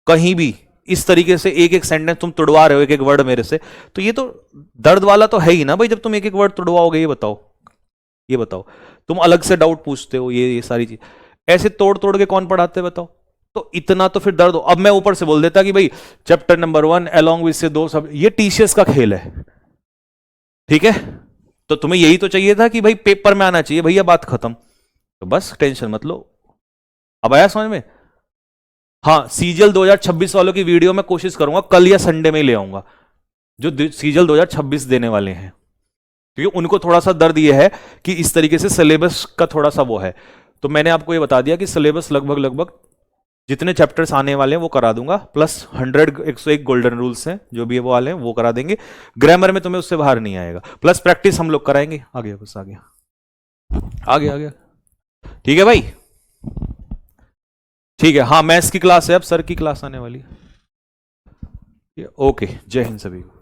कहीं भी इस तरीके से एक एक सेंटेंस तुम तुड़वा रहे हो एक एक वर्ड मेरे से, तो ये तो दर्द वाला तो है ही ना भाई। जब तुम एक एक वर्ड तुड़वाओगे, ये बताओ तुम अलग से डाउट पूछते हो, ये सारी चीज ऐसे तोड़ तोड़ के कौन पढ़ाते बताओ? तो इतना तो फिर दर्द हो। अब मैं ऊपर से बोल देता कि भाई चैप्टर नंबर 1 अलोंग विद से 2 सब, ये टीसीएस का खेल है, ठीक है? तो तुम्हें यही तो चाहिए था कि भाई पेपर में आना चाहिए भैया, बात खत्म। तो बस टेंशन मत लो। अब आया समझ में? हाँ, सीजीएल 2026 वालों की वीडियो मैं कोशिश करूंगा कल या संडे में ही ले आऊंगा, जो सीजीएल 2026 देने वाले हैं, क्योंकि उनको थोड़ा सा दर्द यह है कि इस तरीके से सिलेबस का थोड़ा सा वो है। तो मैंने आपको ये बता दिया कि सिलेबस लगभग जितने चैप्टर्स आने वाले हैं वो करा दूंगा, प्लस 101 गोल्डन रूल्स हैं जो भी वो वाले हैं वो करा देंगे। ग्रामर में तुम्हें उससे बाहर नहीं आएगा, प्लस प्रैक्टिस हम लोग कराएंगे। आ गया, बस आ गया। ठीक है भाई, ठीक है। हाँ, मैथ्स की क्लास है, अब सर की क्लास आने वाली है। ओके, जय हिंद सभी को।